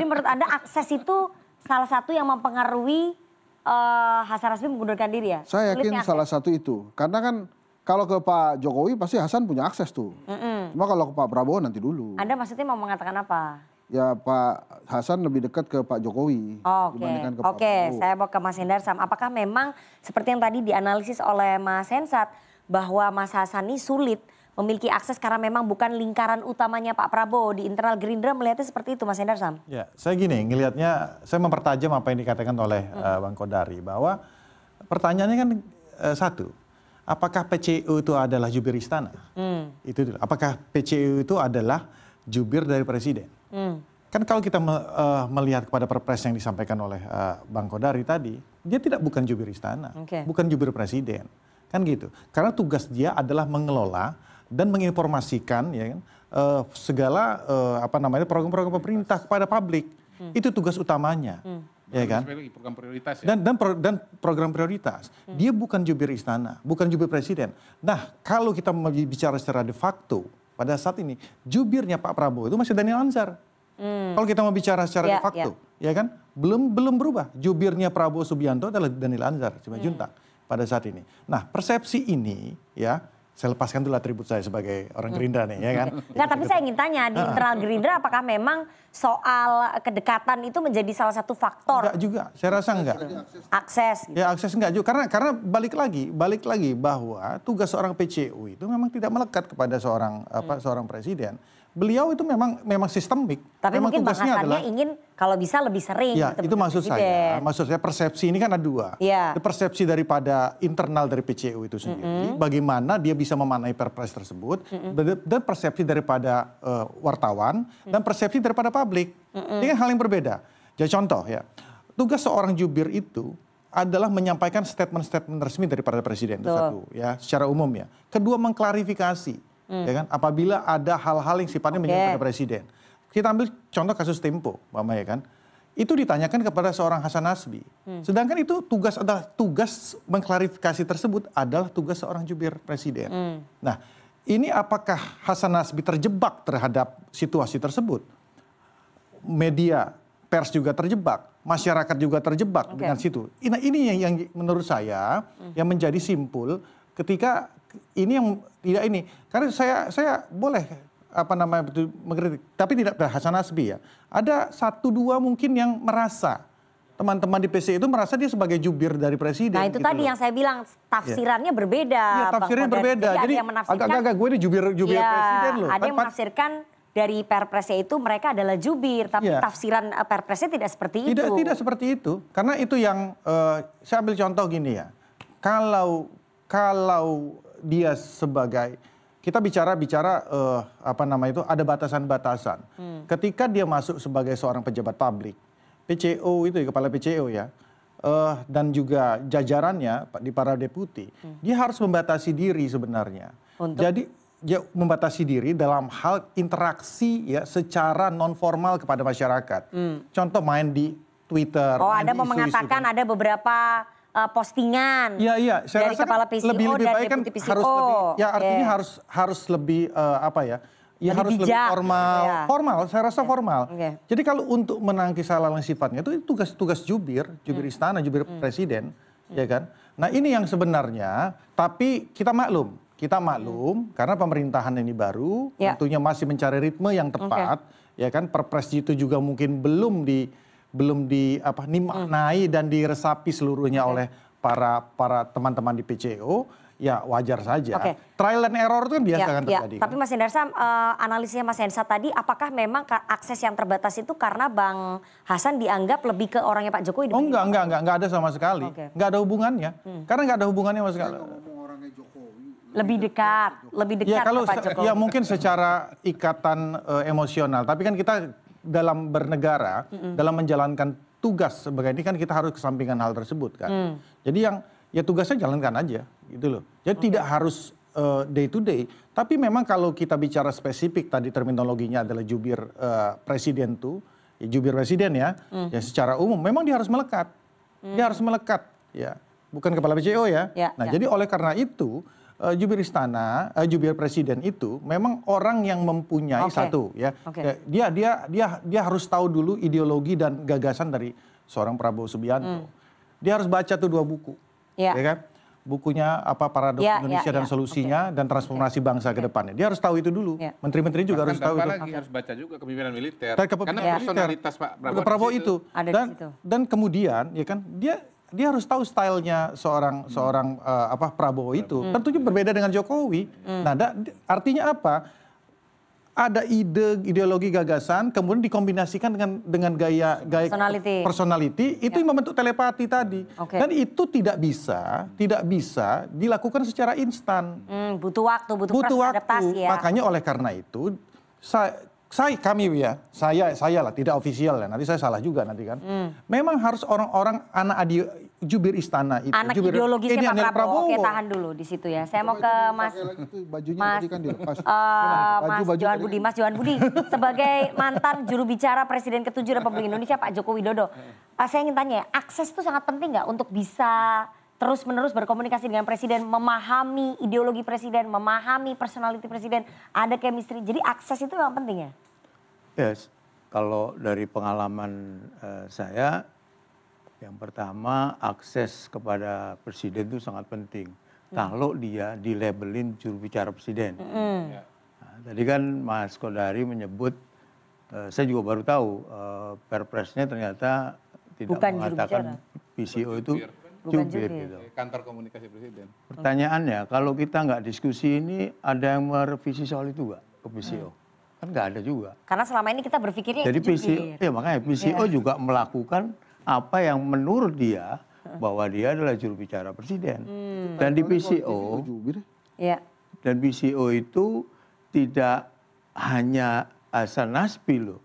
S1: menurut Anda akses itu salah satu yang mempengaruhi Hasan Nasbi mengundurkan diri ya?
S12: Saya yakin salah satu itu. Karena kan kalau ke Pak Jokowi pasti Hasan punya akses tuh. Cuma kalau ke Pak Prabowo nanti dulu.
S1: Anda maksudnya mau mengatakan apa?
S12: Ya Pak Hasan lebih dekat ke Pak Jokowi dibandingkan ke Pak Prabowo.
S1: Saya mau ke Mas Hendarsam. Apakah memang seperti yang tadi dianalisis oleh Mas Hensat bahwa Mas Hasan ini sulit memiliki akses karena memang bukan lingkaran utamanya Pak Prabowo, di internal Gerindra melihatnya seperti itu, Mas Hendarsam?
S13: Ya, saya gini ngelihatnya, saya mempertajam apa yang dikatakan oleh Bang Kodari, bahwa pertanyaannya kan satu, apakah PCO itu adalah jubir istana? Itu dulu. Apakah PCO itu adalah jubir dari presiden? Kan kalau kita melihat kepada perpres yang disampaikan oleh Bang Kodari tadi, dia bukan jubir istana, bukan jubir presiden, kan gitu. Karena tugas dia adalah mengelola dan menginformasikan ya kan, segala program-program pemerintah kepada publik. Itu tugas utamanya. Ya kan?
S11: Program prioritas ya?
S13: Dan program prioritas. Dia bukan jubir istana, bukan jubir presiden. Nah, kalau kita bicara secara de facto, pada saat ini jubirnya Pak Prabowo itu masih Daniel Anzar. Kalau kita mau bicara secara de facto, ya kan? Belum berubah. Jubirnya Prabowo Subianto adalah Daniel Anzar Simanjuntak pada saat ini. Nah, persepsi ini ya, saya lepaskan dulu atribut saya sebagai orang Gerindra nih, ya kan?
S1: Enggak, tapi saya ingin tanya, di internal Gerindra apakah memang soal kedekatan itu menjadi salah satu faktor?
S13: Enggak juga, saya rasa enggak.
S1: Akses. Gitu.
S13: Ya akses enggak juga, karena balik lagi bahwa tugas seorang PCU itu memang tidak melekat kepada seorang presiden. Beliau itu memang sistemik.
S1: Tapi memang mungkin Bang Hasannya ingin kalau bisa lebih sering.
S13: Ya itu maksud saya. Maksud saya persepsi ini kan ada dua.
S1: Ya.
S13: Persepsi daripada internal dari PCU itu sendiri. Bagaimana dia bisa memaknai perpres tersebut. Dan persepsi daripada wartawan. Dan persepsi daripada publik. Ini kan hal yang berbeda. Jadi contoh ya. Tugas seorang jubir itu adalah menyampaikan statement-statement resmi daripada presiden, itu satu ya, secara umum ya. Kedua, mengklarifikasi, ya kan, apabila ada hal-hal yang sifatnya menyangkut pada presiden. Kita ambil contoh kasus Tempo, Mama, ya kan. Itu ditanyakan kepada seorang Hasan Nasbi. Sedangkan itu tugas mengklarifikasi tersebut adalah tugas seorang jubir presiden. Nah, ini apakah Hasan Nasbi terjebak terhadap situasi tersebut? Media, pers juga terjebak, masyarakat juga terjebak dengan situ. Nah, ini yang menurut saya yang menjadi simpul ketika ini yang tidak ini. Karena saya boleh mengkritik, tapi tidak Hasan Nasbi ya. Ada 1-2 mungkin yang merasa teman-teman di PC itu merasa dia sebagai jubir dari presiden.
S1: Nah itu gitu tadi yang saya bilang tafsirannya berbeda.
S13: Iya, tafsirannya berbeda. Jadi agak-agak gue ini jubir presiden loh.
S1: Ada yang menafsirkan dari perpresnya itu mereka adalah jubir, tapi tafsiran perpresnya tidak seperti itu.
S13: Tidak seperti itu. Karena itu yang saya ambil contoh gini ya. Kalau dia sebagai kita bicara ada batasan-batasan. Ketika dia masuk sebagai seorang pejabat publik, PCO itu kepala PCO ya, dan juga jajarannya di para deputi, dia harus membatasi diri sebenarnya. Jadi dia membatasi diri dalam hal interaksi ya secara non formal kepada masyarakat. Contoh main di Twitter.
S1: Oh, Anda mau mengatakan ada beberapa postingan
S13: saya
S1: dari
S13: rasa
S1: kepala PCO
S13: lebih
S1: dan
S13: baik kan
S1: deputi PCO.
S13: Harus lebih, ya artinya harus lebih lebih harus bijak, lebih formal. Formal, saya rasa formal. Jadi kalau untuk menangkis hal yang sifatnya itu tugas jubir istana, jubir presiden, ya kan. Nah ini yang sebenarnya, tapi kita maklum karena pemerintahan ini baru, tentunya masih mencari ritme yang tepat, ya kan. Perpres itu juga mungkin belum dimaknai dan diresapi seluruhnya oleh para teman-teman di PCO, ya wajar saja. Trial and error itu kan biasa kan terjadi.
S1: Tapi Mas Hendarsam, analisisnya Mas Hensa tadi, apakah memang akses yang terbatas itu karena Bang Hasan dianggap lebih ke orangnya Pak Jokowi?
S13: Oh enggak ada sama sekali. Enggak ada hubungannya. Karena enggak ada hubungannya sama sekali.
S1: Lebih dekat
S13: ya, kalau
S1: Pak Jokowi.
S13: Ya mungkin secara ikatan emosional, tapi kan kita dalam bernegara, dalam menjalankan tugas sebagai ini kan kita harus kesampingkan hal tersebut kan. Jadi ya tugasnya jalankan aja gitu loh. Jadi tidak harus day to day, tapi memang kalau kita bicara spesifik tadi terminologinya adalah jubir presiden tuh, ya jubir presiden ya, ya secara umum memang dia harus melekat. Dia harus melekat ya, bukan kepala PCO ya. Nah, jadi oleh karena itu jubir istana, jubir presiden itu memang orang yang mempunyai satu ya. Dia harus tahu dulu ideologi dan gagasan dari seorang Prabowo Subianto. Dia harus baca tuh 2 buku. Ya kan? Bukunya Paradoks Indonesia dan Solusinya dan Transformasi Bangsa ke Depannya. Dia harus tahu itu dulu. Menteri-menteri juga harus tahu itu.
S11: Harus baca juga kepemimpinan militer.
S13: Karena
S11: personalitas Pak
S13: Prabowo itu. Dan kemudian ya kan dia harus tahu stylenya seorang Prabowo itu. Tentunya berbeda dengan Jokowi. Nah, artinya apa? Ada ideologi gagasan, kemudian dikombinasikan dengan gaya personality itu yang membentuk telepati tadi. Dan itu tidak bisa dilakukan secara instan.
S1: Butuh waktu, butuh adaptasi ya.
S13: Makanya oleh karena itu saya lah tidak ofisial ya, nanti saya salah juga nanti kan. Memang harus orang-orang anak jubir istana itu.
S1: Anak ideologisnya Pak Prabowo. Oke, tahan dulu di situ ya. Saya mau ke Mas Johan Budi sebagai mantan juru bicara Presiden ke-7 Republik Indonesia Pak Joko Widodo. Saya ingin tanya, akses itu sangat penting nggak untuk bisa terus-menerus berkomunikasi dengan presiden, memahami ideologi presiden, memahami personality presiden, ada chemistry. Jadi akses itu yang penting ya?
S14: Yes, kalau dari pengalaman saya, yang pertama akses kepada presiden itu sangat penting. Kalau dia dilabelin juru bicara presiden. Nah, tadi kan Mas Kodari menyebut, saya juga baru tahu perpresnya ternyata tidak mengatakan PCO itu jubir gitu.
S11: Kantor komunikasi presiden.
S14: Pertanyaannya, kalau kita nggak diskusi ini, ada yang merevisi soal itu nggak ke PCO? Kan nggak ada juga.
S1: Karena selama ini kita berpikirnya
S14: jadi PCO, ya makanya PCO juga melakukan apa yang menurut dia bahwa dia adalah juru bicara presiden. Dan di PCO, dan PCO itu tidak hanya Hasan Nasbi loh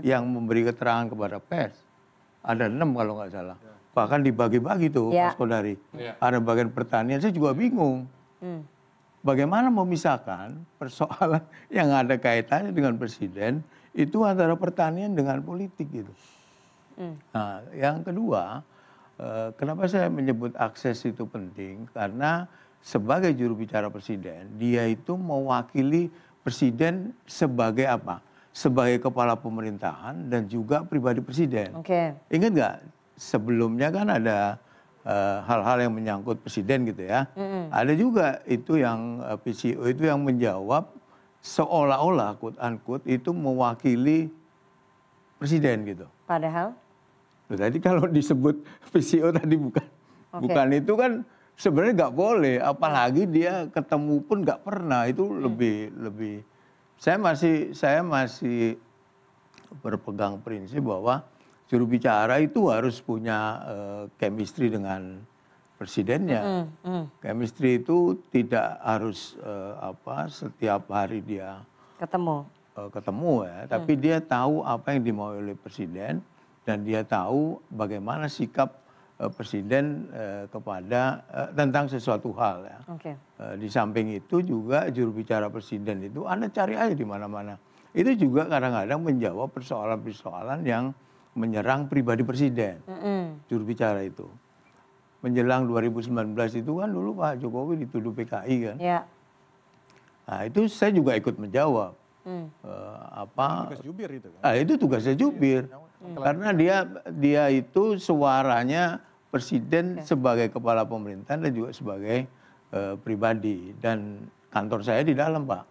S14: yang memberi keterangan kepada pers. Ada 6 kalau nggak salah. bahkan dibagi-bagi tuh Mas Kodari. Ada bagian pertanian, saya juga bingung. Bagaimana memisahkan persoalan yang ada kaitannya dengan presiden itu antara pertanian dengan politik gitu. Nah, yang kedua, kenapa saya menyebut akses itu penting? Karena sebagai juru bicara presiden, dia itu mewakili presiden sebagai apa? Sebagai kepala pemerintahan dan juga pribadi presiden. Ingat nggak? Sebelumnya kan ada hal-hal yang menyangkut presiden gitu ya. Ada juga itu yang PCO itu yang menjawab seolah-olah quote unquote itu mewakili presiden gitu.
S1: Padahal?
S14: Tadi kalau disebut PCO tadi bukan itu kan sebenarnya nggak boleh. Apalagi dia ketemu pun nggak pernah, itu lebih. Saya masih berpegang prinsip bahwa juru bicara itu harus punya chemistry dengan presidennya. Chemistry itu tidak harus setiap hari dia ketemu ya, tapi dia tahu apa yang dimau oleh presiden dan dia tahu bagaimana sikap presiden kepada tentang sesuatu hal ya. Di samping itu juga juru bicara presiden itu Anda cari aja di mana-mana. Itu juga kadang-kadang menjawab persoalan-persoalan yang menyerang pribadi presiden, juru bicara itu. Menjelang 2019 itu kan dulu Pak Jokowi dituduh PKI kan. Nah itu saya juga ikut menjawab.
S13: Tugas jubir itu kan?
S14: Itu tugasnya jubir. Karena dia itu suaranya presiden sebagai kepala pemerintahan dan juga sebagai pribadi. Dan kantor saya di dalam Pak.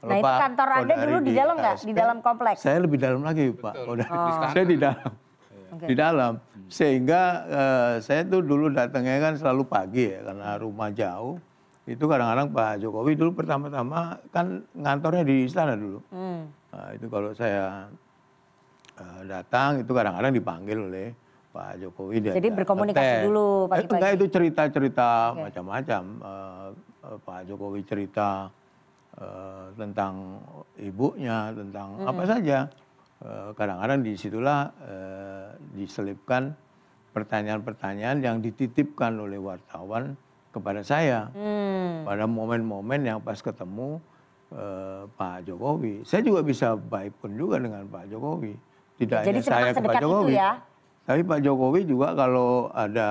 S1: Nah itu kantor Anda dulu di dalam nggak? Di dalam kompleks?
S14: Saya lebih dalam lagi Pak. Saya di dalam. Di dalam. Sehingga saya tuh dulu datangnya kan selalu pagi ya. Karena rumah jauh. Itu kadang-kadang Pak Jokowi dulu pertama-tama kan ngantornya di istana dulu. Nah, itu kalau saya datang itu kadang-kadang dipanggil oleh Pak Jokowi.
S1: Jadi berkomunikasi dulu pagi-pagi?
S14: Enggak, itu cerita-cerita macam-macam. Pak Jokowi cerita tentang ibunya, tentang apa saja. Kadang-kadang disitulah diselipkan pertanyaan-pertanyaan yang dititipkan oleh wartawan kepada saya. Pada momen-momen yang pas ketemu Pak Jokowi. Saya juga bisa baik pun juga dengan Pak Jokowi. Tidak hanya saya ke Pak Jokowi. Ya? Tapi Pak Jokowi juga kalau ada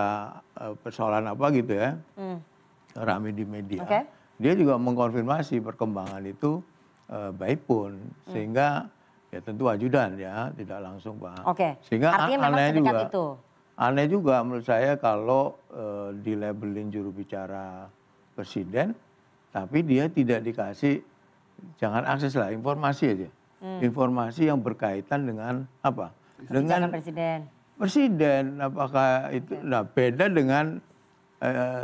S14: persoalan apa gitu ya, rame di media, dia juga mengkonfirmasi perkembangan itu baik pun. Sehingga ya tentu ajudan ya, tidak langsung Pak. Sehingga aneh juga menurut saya kalau dilabelin juru bicara presiden, tapi dia tidak dikasih, jangan akses lah, informasi aja. Informasi yang berkaitan dengan apa? Dengan presiden. Apakah itu, nah beda dengan,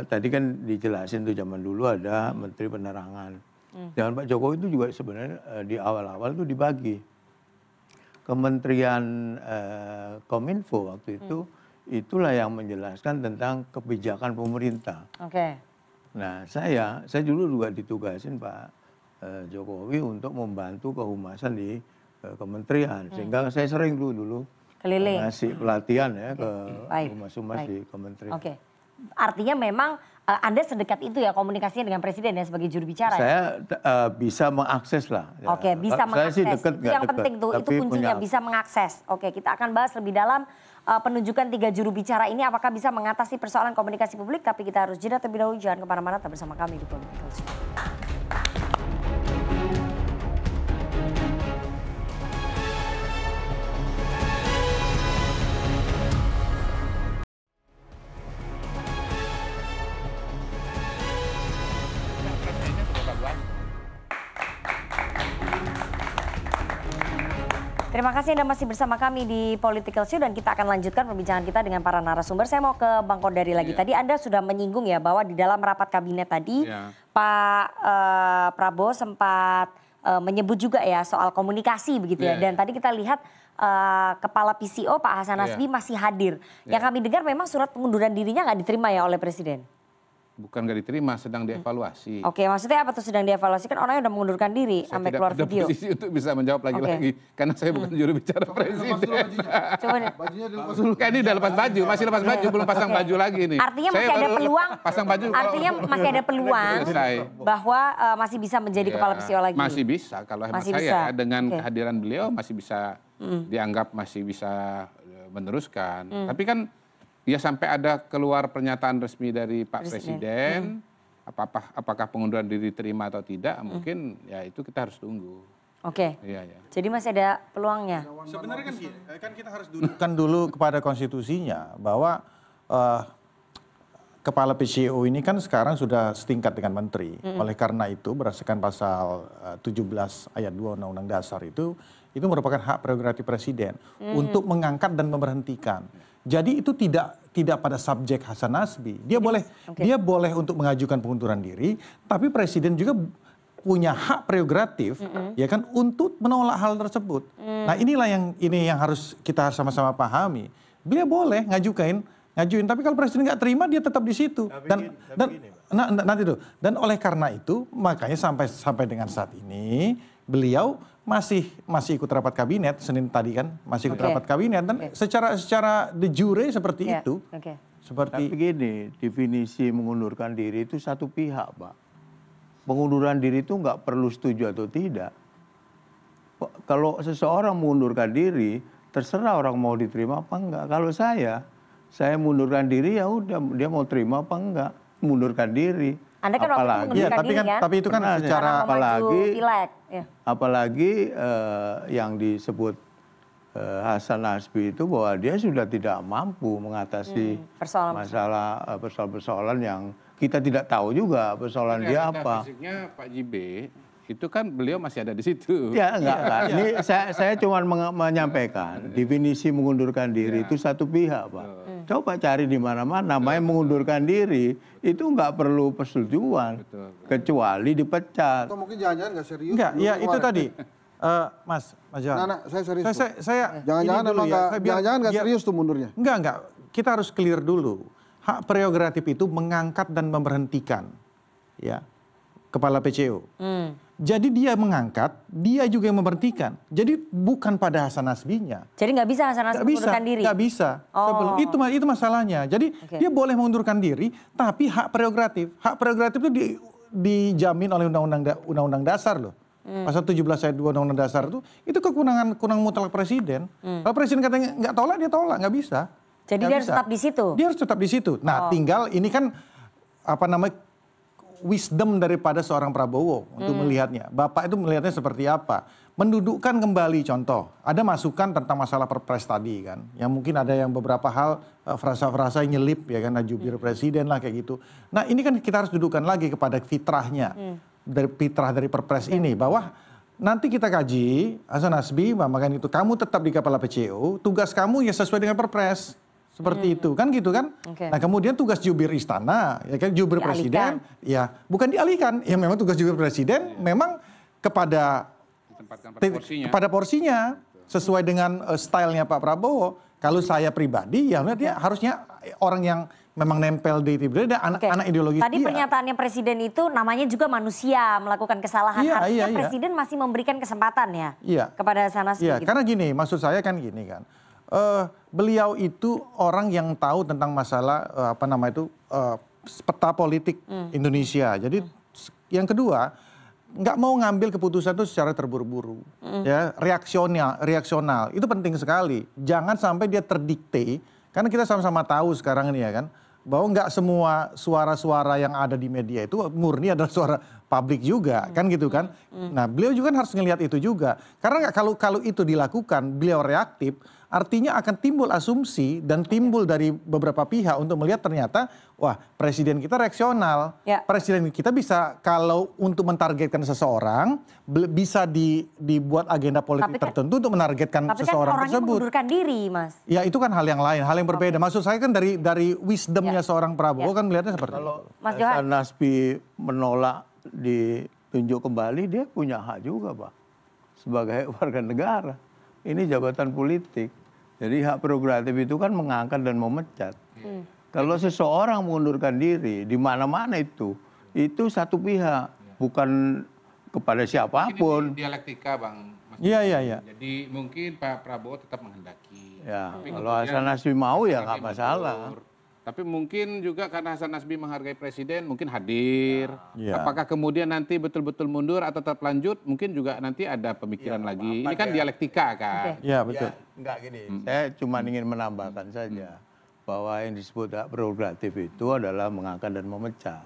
S14: tadi kan dijelasin tuh zaman dulu ada Menteri Penerangan. Zaman Pak Jokowi itu juga sebenarnya di awal-awal itu dibagi. Kementerian Kominfo waktu itu, itulah yang menjelaskan tentang kebijakan pemerintah. Nah saya dulu juga ditugasin Pak Jokowi untuk membantu kehumasan di kementerian. Sehingga saya sering dulu
S1: keliling
S14: ngasih pelatihan ya ke humas-humas di kementerian.
S1: Artinya memang Anda sedekat itu ya komunikasinya dengan presiden ya sebagai juru bicara?
S14: Saya bisa mengakses lah.
S1: Ya. Bisa mengakses.
S14: Saya sih deket,
S1: itu yang penting tuh, itu kuncinya bisa mengakses. Kita akan bahas lebih dalam penunjukan 3 juru bicara ini apakah bisa mengatasi persoalan komunikasi publik, tapi kita harus jeda terlebih dahulu. Jangan kemana-mana, tetap bersama kami di Political Show. Terima kasih Anda masih bersama kami di Political Show dan kita akan lanjutkan perbincangan kita dengan para narasumber. Saya mau ke Bang Kodari lagi. Tadi Anda sudah menyinggung ya bahwa di dalam rapat kabinet tadi Pak Prabowo sempat menyebut juga ya soal komunikasi begitu ya. Dan tadi kita lihat Kepala PCO Pak Hasan Nasbi masih hadir. Yang kami dengar memang surat pengunduran dirinya nggak diterima ya oleh Presiden.
S11: Bukan nggak diterima, sedang dievaluasi.
S1: Oke, maksudnya apa tuh sedang dievaluasi? Kan orangnya udah mengundurkan diri sampai keluar video.
S11: Saya tidak pada posisi untuk bisa menjawab lagi-lagi. Karena saya bukan juru bicara presiden.
S1: Coba nih.
S11: Kan ini udah lepas baju, masih lepas baju, belum pasang baju lagi nih.
S1: Artinya masih ada peluang.
S11: Pasang baju.
S1: Artinya masih ada peluang bahwa masih bisa menjadi kepala PCO lagi.
S11: Masih bisa, kalau hemat saya dengan kehadiran beliau masih bisa dianggap masih bisa meneruskan. Tapi kan ya sampai ada keluar pernyataan resmi dari Pak Presiden, apakah pengunduran diri diterima atau tidak, mungkin ya itu kita harus tunggu.
S1: Oke.
S11: Iya, ya.
S1: Jadi masih ada peluangnya.
S13: Sebenarnya kan kita harus dudukkan dulu kepada konstitusinya bahwa kepala PCO ini kan sekarang sudah setingkat dengan menteri. Oleh karena itu berdasarkan pasal 17 ayat 2 Undang-Undang Dasar itu merupakan hak prerogatif presiden untuk mengangkat dan memberhentikan. Jadi itu tidak pada subjek Hasan Nasbi. Dia boleh untuk mengajukan pengunduran diri, tapi presiden juga punya hak prerogatif ya kan untuk menolak hal tersebut. Nah, inilah yang harus kita sama-sama pahami. Beliau boleh ngajuin, tapi kalau presiden nggak terima dia tetap di situ. Nanti tuh. Dan oleh karena itu makanya sampai dengan saat ini beliau masih ikut rapat kabinet Senin tadi kan, masih ikut rapat kabinet dan secara de jure seperti itu.
S14: Tapi begini, definisi mengundurkan diri itu satu pihak, Pak. Pengunduran diri itu nggak perlu setuju atau tidak. Kalau seseorang mengundurkan diri, terserah orang mau diterima apa enggak. Kalau saya mengundurkan diri ya udah, dia mau terima apa enggak, mengundurkan diri.
S1: Anda kan waktu itu mengundurkan diri kan?
S13: Tapi itu kan secara
S14: apalagi yang disebut Hasan Nasbi itu bahwa dia sudah tidak mampu mengatasi persoalan-persoalan yang kita tidak tahu juga persoalan dia apa.
S11: Fisiknya Pak JB itu kan beliau masih ada di situ.
S14: Ya enggak. Ini saya cuma menyampaikan definisi mengundurkan diri itu satu pihak, Pak. Coba cari di mana-mana, namanya mengundurkan diri itu nggak perlu persetujuan, kecuali dipecat.
S12: Atau mungkin jangan-jangan nggak serius.
S13: Enggak, ya itu tadi. Mas Johan.
S12: Nah, saya serius.
S13: Jangan-jangan
S12: emang nggak serius tuh mundurnya.
S13: Enggak. Kita harus clear dulu. Hak prerogatif itu mengangkat dan memberhentikan, ya, kepala PCO. Jadi dia mengangkat, dia juga yang memberhentikan. Jadi bukan pada Hasan Nasbinya.
S1: Jadi nggak bisa Hasan Nasbi mengundurkan diri?
S13: Nggak bisa. Itu masalahnya. Jadi dia boleh mengundurkan diri, tapi hak prerogatif. Hak prerogatif itu dijamin oleh Undang-Undang Dasar loh. Pasal 17 ayat 2 Undang-Undang Dasar itu kewenangan mutlak presiden. Kalau presiden katanya nggak tolak, dia tolak, nggak bisa.
S1: Jadi dia harus tetap di situ? Dia
S13: harus tetap di situ. Nah tinggal ini kan wisdom daripada seorang Prabowo untuk melihatnya. Bapak itu melihatnya seperti apa? Mendudukkan kembali contoh. Ada masukan tentang masalah perpres tadi kan. Yang mungkin ada yang beberapa hal frasa-frasa yang nyelip ya kan. Jubir presiden lah kayak gitu. Nah ini kan kita harus dudukkan lagi kepada fitrahnya. Fitrah dari perpres ini. Bahwa nanti kita kaji, Hasan Nasbi, makanya itu kamu tetap di kepala PCO. Tugas kamu ya sesuai dengan perpres. Seperti itu kan gitu kan. Nah kemudian tugas jubir istana ya kan jubir presiden ya bukan dialihkan ya memang tugas jubir presiden memang kepada porsinya sesuai dengan stylenya Pak Prabowo. Kalau saya pribadi ya dia harusnya orang yang memang nempel di TV dan anak ideologis
S1: tadi dia. Pernyataannya presiden itu namanya juga manusia melakukan kesalahan. Artinya presiden masih memberikan kesempatan ya kepada Hasan Nasbi.
S13: Iya gitu. Karena gini maksud saya kan gini kan. Beliau itu orang yang tahu tentang masalah peta politik Indonesia. Jadi yang kedua nggak mau ngambil keputusan itu secara terburu-buru, ya reaksional itu penting sekali. Jangan sampai dia terdikte karena kita sama-sama tahu sekarang ini ya kan bahwa nggak semua suara-suara yang ada di media itu murni adalah suara publik juga kan gitu kan. Nah beliau juga harus ngelihat itu juga karena kalau itu dilakukan beliau reaktif. Artinya akan timbul asumsi dan timbul dari beberapa pihak untuk melihat ternyata wah presiden kita reaksional. Presiden kita bisa kalau untuk mentargetkan seseorang bisa dibuat agenda politik tertentu untuk menargetkan seseorang tersebut. Tapi kan orangnya
S1: mengundurkan diri Mas.
S13: Ya itu kan hal yang lain, hal yang berbeda. Maksud saya kan dari wisdomnya seorang Prabowo kan melihatnya seperti itu.
S14: Mas Hasan Nasbi menolak ditunjuk kembali dia punya hak juga Pak. Sebagai warga negara. Ini jabatan politik. Jadi hak prerogatif itu kan mengangkat dan memecat. Kalau seseorang mengundurkan diri di mana-mana itu satu pihak, bukan kepada siapapun.
S11: Ini dialektika, Bang.
S13: Iya.
S11: Jadi mungkin Pak Prabowo tetap menghendaki.
S14: Ya, kalau Hasan Nasbi mau ya nggak masalah.
S11: Tapi mungkin juga karena Hasan Nasbi menghargai presiden, mungkin hadir.
S13: Ya.
S11: Apakah kemudian nanti betul-betul mundur atau tetap lanjut? Mungkin juga nanti ada pemikiran lagi. Ini kan dialektika kan?
S13: Iya, betul.
S14: Enggak gini, saya cuma ingin menambahkan saja bahwa yang disebut hak prerogatif itu adalah mengangkat dan memecat.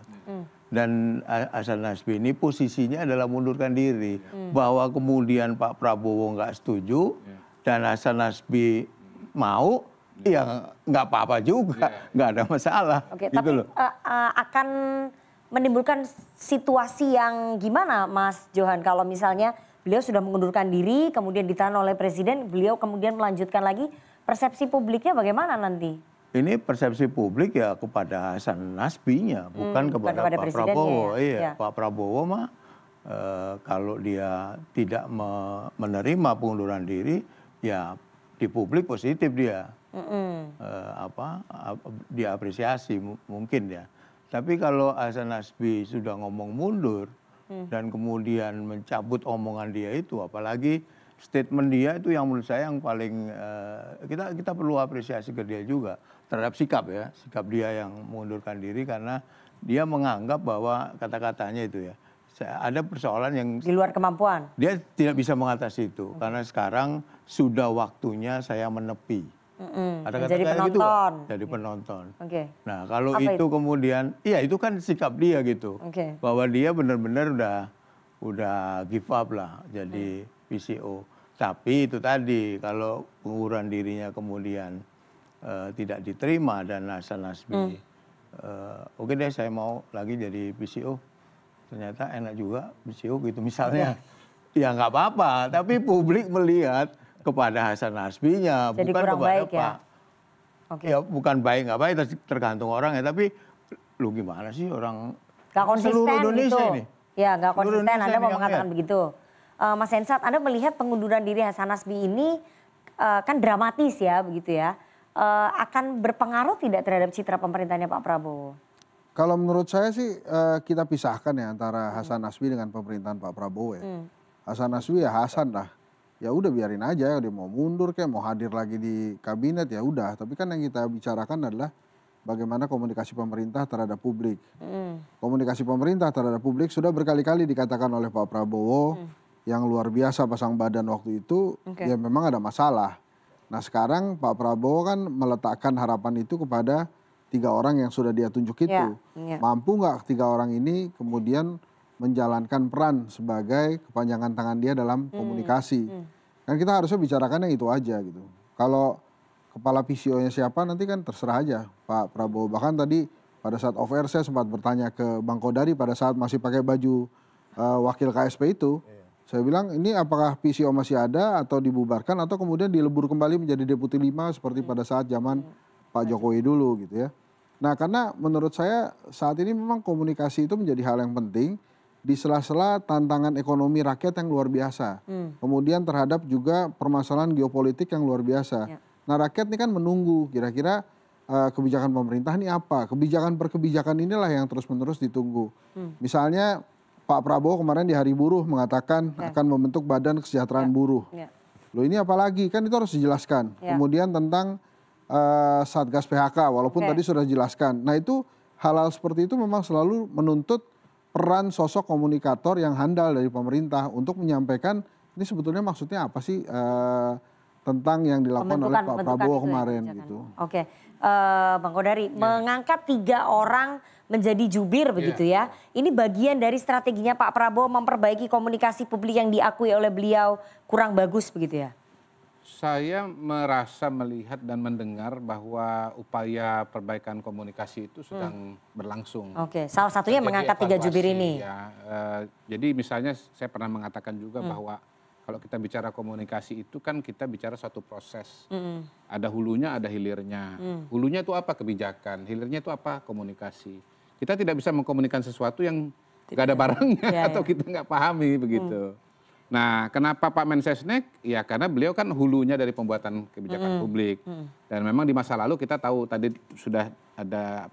S14: Dan Hasan Nasbi ini posisinya adalah mundurkan diri. Bahwa kemudian Pak Prabowo nggak setuju dan Hasan Nasbi mau, ya nggak apa-apa juga, nggak ada masalah.
S1: Oke,
S14: gitu
S1: tapi
S14: loh.
S1: akan menimbulkan situasi yang gimana, Mas Johan, kalau misalnya beliau sudah mengundurkan diri, kemudian ditahan oleh presiden, beliau kemudian melanjutkan lagi, persepsi publiknya bagaimana nanti?
S14: Ini persepsi publik ya kepada Hasan Nasbinya, bukan kepada Pak Prabowo.
S1: Ya.
S14: Pak Prabowo mah kalau dia tidak menerima pengunduran diri, ya di publik positif dia. Diapresiasi mungkin ya. Tapi kalau Hasan Nasbi sudah ngomong mundur dan kemudian mencabut omongan dia itu, apalagi statement dia itu yang menurut saya yang paling kita perlu apresiasi ke dia juga terhadap sikap dia yang mengundurkan diri, karena dia menganggap bahwa kata-katanya itu ya ada persoalan yang
S1: di luar kemampuan.
S14: Dia tidak bisa mengatasi itu karena sekarang sudah waktunya saya menepi. Ada
S1: jadi
S14: kata-kata
S1: penonton.
S14: gitu, jadi penonton.
S1: Oke.
S14: Nah kalau
S1: Apa
S14: itu kemudian, iya itu kan sikap dia gitu, bahwa dia benar-benar udah give up lah jadi PCO. Tapi itu tadi kalau pengunduran dirinya kemudian tidak diterima dan Hasan Nasbi, oke deh saya mau lagi jadi PCO. Ternyata enak juga PCO gitu misalnya. Ya nggak apa-apa, tapi publik melihat kepada Hasan Nasbinya,
S1: jadi
S14: bukan
S1: kurang
S14: kepada
S1: baik
S14: Pak. Ya bukan baik nggak baik, tergantung orang ya. Tapi lu gimana sih orang seluruh Indonesia
S1: gitu.
S14: ini?
S1: Ya nggak konsisten, Anda mau mengatakan
S14: lihat.
S1: begitu. Mas Hensat, Anda melihat pengunduran diri Hasan Nasbi ini kan dramatis ya begitu ya. Akan berpengaruh tidak terhadap citra pemerintahnya Pak Prabowo?
S12: Kalau menurut saya sih kita pisahkan ya antara Hasan Nasbi dengan pemerintahan Pak Prabowo ya. Hasan Nasbi ya Hasan lah. Ya udah biarin aja, dia mau mundur kayak mau hadir lagi di kabinet ya udah. Tapi kan yang kita bicarakan adalah bagaimana komunikasi pemerintah terhadap publik. Komunikasi pemerintah terhadap publik sudah berkali-kali dikatakan oleh Pak Prabowo yang luar biasa pasang badan waktu itu, ya memang ada masalah. Nah sekarang Pak Prabowo kan meletakkan harapan itu kepada 3 orang yang sudah dia tunjuk itu. Mampu nggak 3 orang ini kemudian menjalankan peran sebagai kepanjangan tangan dia dalam komunikasi. Kan kita harusnya bicarakan yang itu aja gitu. Kalau kepala PCO-nya siapa nanti kan terserah aja Pak Prabowo. Bahkan tadi pada saat off air saya sempat bertanya ke Bang Kodari pada saat masih pakai baju wakil KSP itu. Saya bilang ini apakah PCO masih ada atau dibubarkan atau kemudian dilebur kembali menjadi Deputi 5 seperti pada saat zaman Pak Jokowi dulu gitu ya. Nah karena menurut saya saat ini memang komunikasi itu menjadi hal yang penting di sela-sela tantangan ekonomi rakyat yang luar biasa. Kemudian terhadap juga permasalahan geopolitik yang luar biasa. Nah rakyat ini kan menunggu kira-kira kebijakan pemerintah ini apa. Kebijakan per kebijakan inilah yang terus-menerus ditunggu. Misalnya Pak Prabowo kemarin di Hari Buruh mengatakan akan membentuk Badan Kesejahteraan Buruh. Loh ini apalagi kan itu harus dijelaskan. Kemudian tentang Satgas PHK walaupun tadi sudah dijelaskan. Nah itu hal-hal seperti itu memang selalu menuntut peran sosok komunikator yang handal dari pemerintah untuk menyampaikan ini sebetulnya maksudnya apa sih tentang yang dilakukan oleh Pak Prabowo kemarin gitu.
S1: Oke, Bang Kodari, mengangkat 3 orang menjadi jubir begitu ya. Ini bagian dari strateginya Pak Prabowo memperbaiki komunikasi publik yang diakui oleh beliau kurang bagus begitu ya.
S11: Saya merasa melihat dan mendengar bahwa upaya perbaikan komunikasi itu sedang berlangsung.
S1: Oke, salah satunya mengangkat 3 jubir ini.
S11: Ya, jadi misalnya saya pernah mengatakan juga bahwa kalau kita bicara komunikasi itu kan kita bicara suatu proses. Ada hulunya, ada hilirnya. Hulunya itu apa? Kebijakan. Hilirnya itu apa? Komunikasi. Kita tidak bisa mengkomunikasikan sesuatu yang nggak ada barangnya atau kita nggak pahami begitu. Nah, kenapa Pak Mensesnek? Ya karena beliau kan hulunya dari pembuatan kebijakan publik. Dan memang di masa lalu kita tahu tadi sudah ada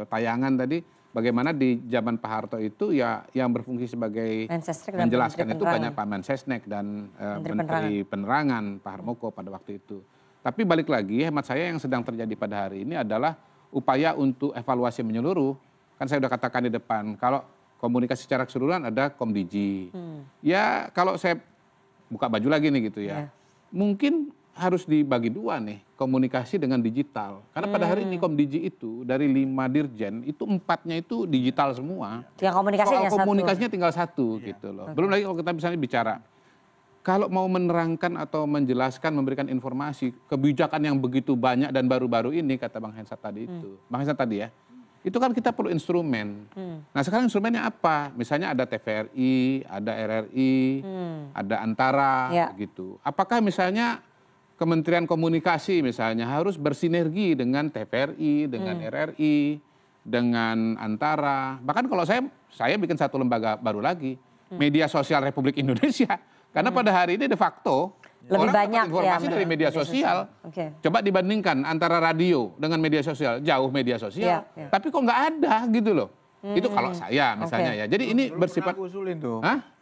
S11: tayangan tadi bagaimana di zaman Pak Harto itu ya yang berfungsi sebagai menjelaskan itu banyak Pak Mensesnek dan Menteri Penerangan Pak Harmoko pada waktu itu. Tapi balik lagi, hemat saya yang sedang terjadi pada hari ini adalah upaya untuk evaluasi menyeluruh. Kan saya sudah katakan di depan, kalau komunikasi secara keseluruhan ada Komdigi. Ya kalau saya buka baju lagi nih gitu ya. Mungkin harus dibagi dua nih, komunikasi dengan digital. Karena pada hari ini Komdigi itu dari 5 dirjen, itu 4-nya itu digital semua.
S1: Yang
S11: komunikasinya tinggal satu gitu loh. Belum lagi kalau kita misalnya bicara, kalau mau menerangkan atau menjelaskan, memberikan informasi, kebijakan yang begitu banyak dan baru-baru ini, kata Bang Hensat tadi itu. Bang Hensat tadi ya. Itu kan kita perlu instrumen. Nah sekarang instrumennya apa? Misalnya ada TVRI, ada RRI, ada Antara, gitu. Apakah misalnya Kementerian Komunikasi misalnya harus bersinergi dengan TVRI, dengan RRI, dengan Antara. Bahkan kalau saya bikin satu lembaga baru lagi, Media Sosial Republik Indonesia. Karena pada hari ini de facto
S1: lebih banyak
S11: informasi dari media sosial. Coba dibandingkan antara radio dengan media sosial, jauh media sosial. Tapi kok nggak ada gitu loh. Itu kalau saya misalnya ya. Jadi ini bersifat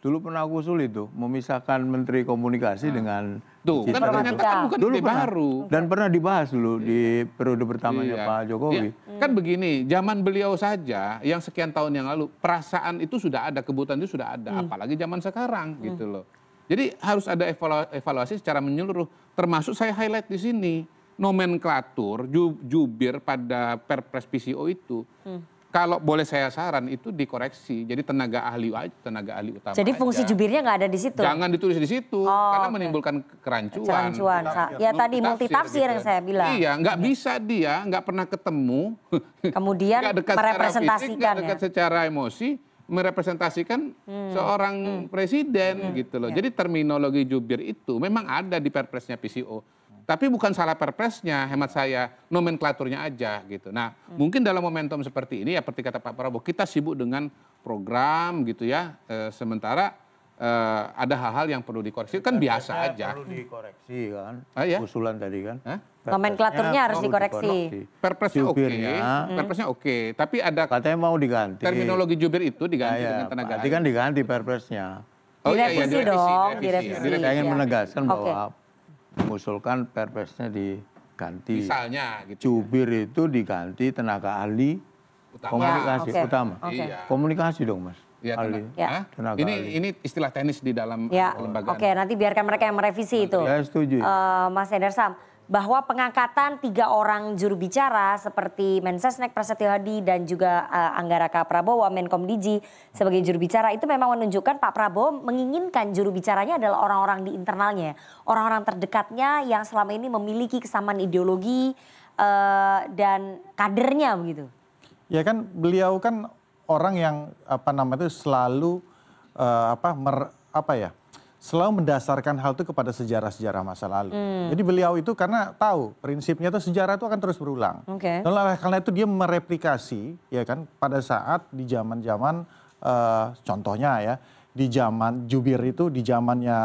S14: Dulu pernah aku sulit tuh memisahkan Menteri Komunikasi dengan
S11: kan ternyata kan bukan ide baru.
S14: Dan pernah dibahas dulu di periode pertamanya Pak Jokowi.
S11: Kan begini, zaman beliau saja yang sekian tahun yang lalu perasaan itu sudah ada, kebutuhan itu sudah ada, apalagi zaman sekarang gitu loh. Jadi harus ada evaluasi secara menyeluruh, termasuk saya highlight di sini nomenklatur jubir pada Perpres PCO itu. Kalau boleh saya saran itu dikoreksi, jadi tenaga ahli utama.
S1: Jadi fungsi jubirnya nggak ada di situ.
S11: Jangan ditulis di situ, karena menimbulkan kerancuan.
S1: Ya tadi multitafsir yang saya bilang.
S11: Iya, nggak bisa dia nggak pernah ketemu.
S1: Kemudian merepresentasikan
S11: nggak dekat secara emosi, merepresentasikan seorang presiden gitu loh. Jadi terminologi jubir itu memang ada di Perpresnya PCO. Tapi bukan salah perpresnya, hemat saya, nomenklaturnya aja gitu. Nah, mungkin dalam momentum seperti ini ya seperti kata Pak Prabowo, kita sibuk dengan program gitu ya. Sementara ada hal-hal yang perlu dikoreksi, kan biasa aja.
S14: Perlu dikoreksi kan, usulan tadi kan.
S1: Nomenklaturnya harus dikoreksi.
S11: Perpresnya oke, perpresnya oke. Tapi ada
S14: katanya mau diganti.
S11: Terminologi jubir itu diganti dengan tenaga ahli.
S14: Kan diganti perpresnya.
S1: Direvisi dong, direvisi.
S14: Saya ingin menegaskan bahwa mengusulkan perpresnya diganti.
S11: Misalnya gitu.
S14: Jubir itu diganti tenaga ahli komunikasi utama. Komunikasi dong Mas.
S11: Ya, ini istilah teknis di dalam lembaga.
S1: Oke, nanti biarkan mereka yang merevisi itu.
S14: Ya, setuju.
S1: Mas Hendar Sam, bahwa pengangkatan 3 orang juru bicara seperti Mensesnek Prasetyo Hadi dan juga Anggaraka Prabowo, Menkomdigi sebagai juru bicara itu memang menunjukkan Pak Prabowo menginginkan juru bicaranya adalah orang-orang di internalnya, orang-orang terdekatnya yang selama ini memiliki kesamaan ideologi dan kadernya begitu.
S13: Ya kan beliau kan orang yang selalu selalu mendasarkan hal itu kepada sejarah-sejarah masa lalu. Jadi beliau itu karena tahu prinsipnya itu sejarah itu akan terus berulang. Dan karena itu dia mereplikasi ya kan pada saat di zaman-zaman contohnya ya di zaman jubir itu di zamannya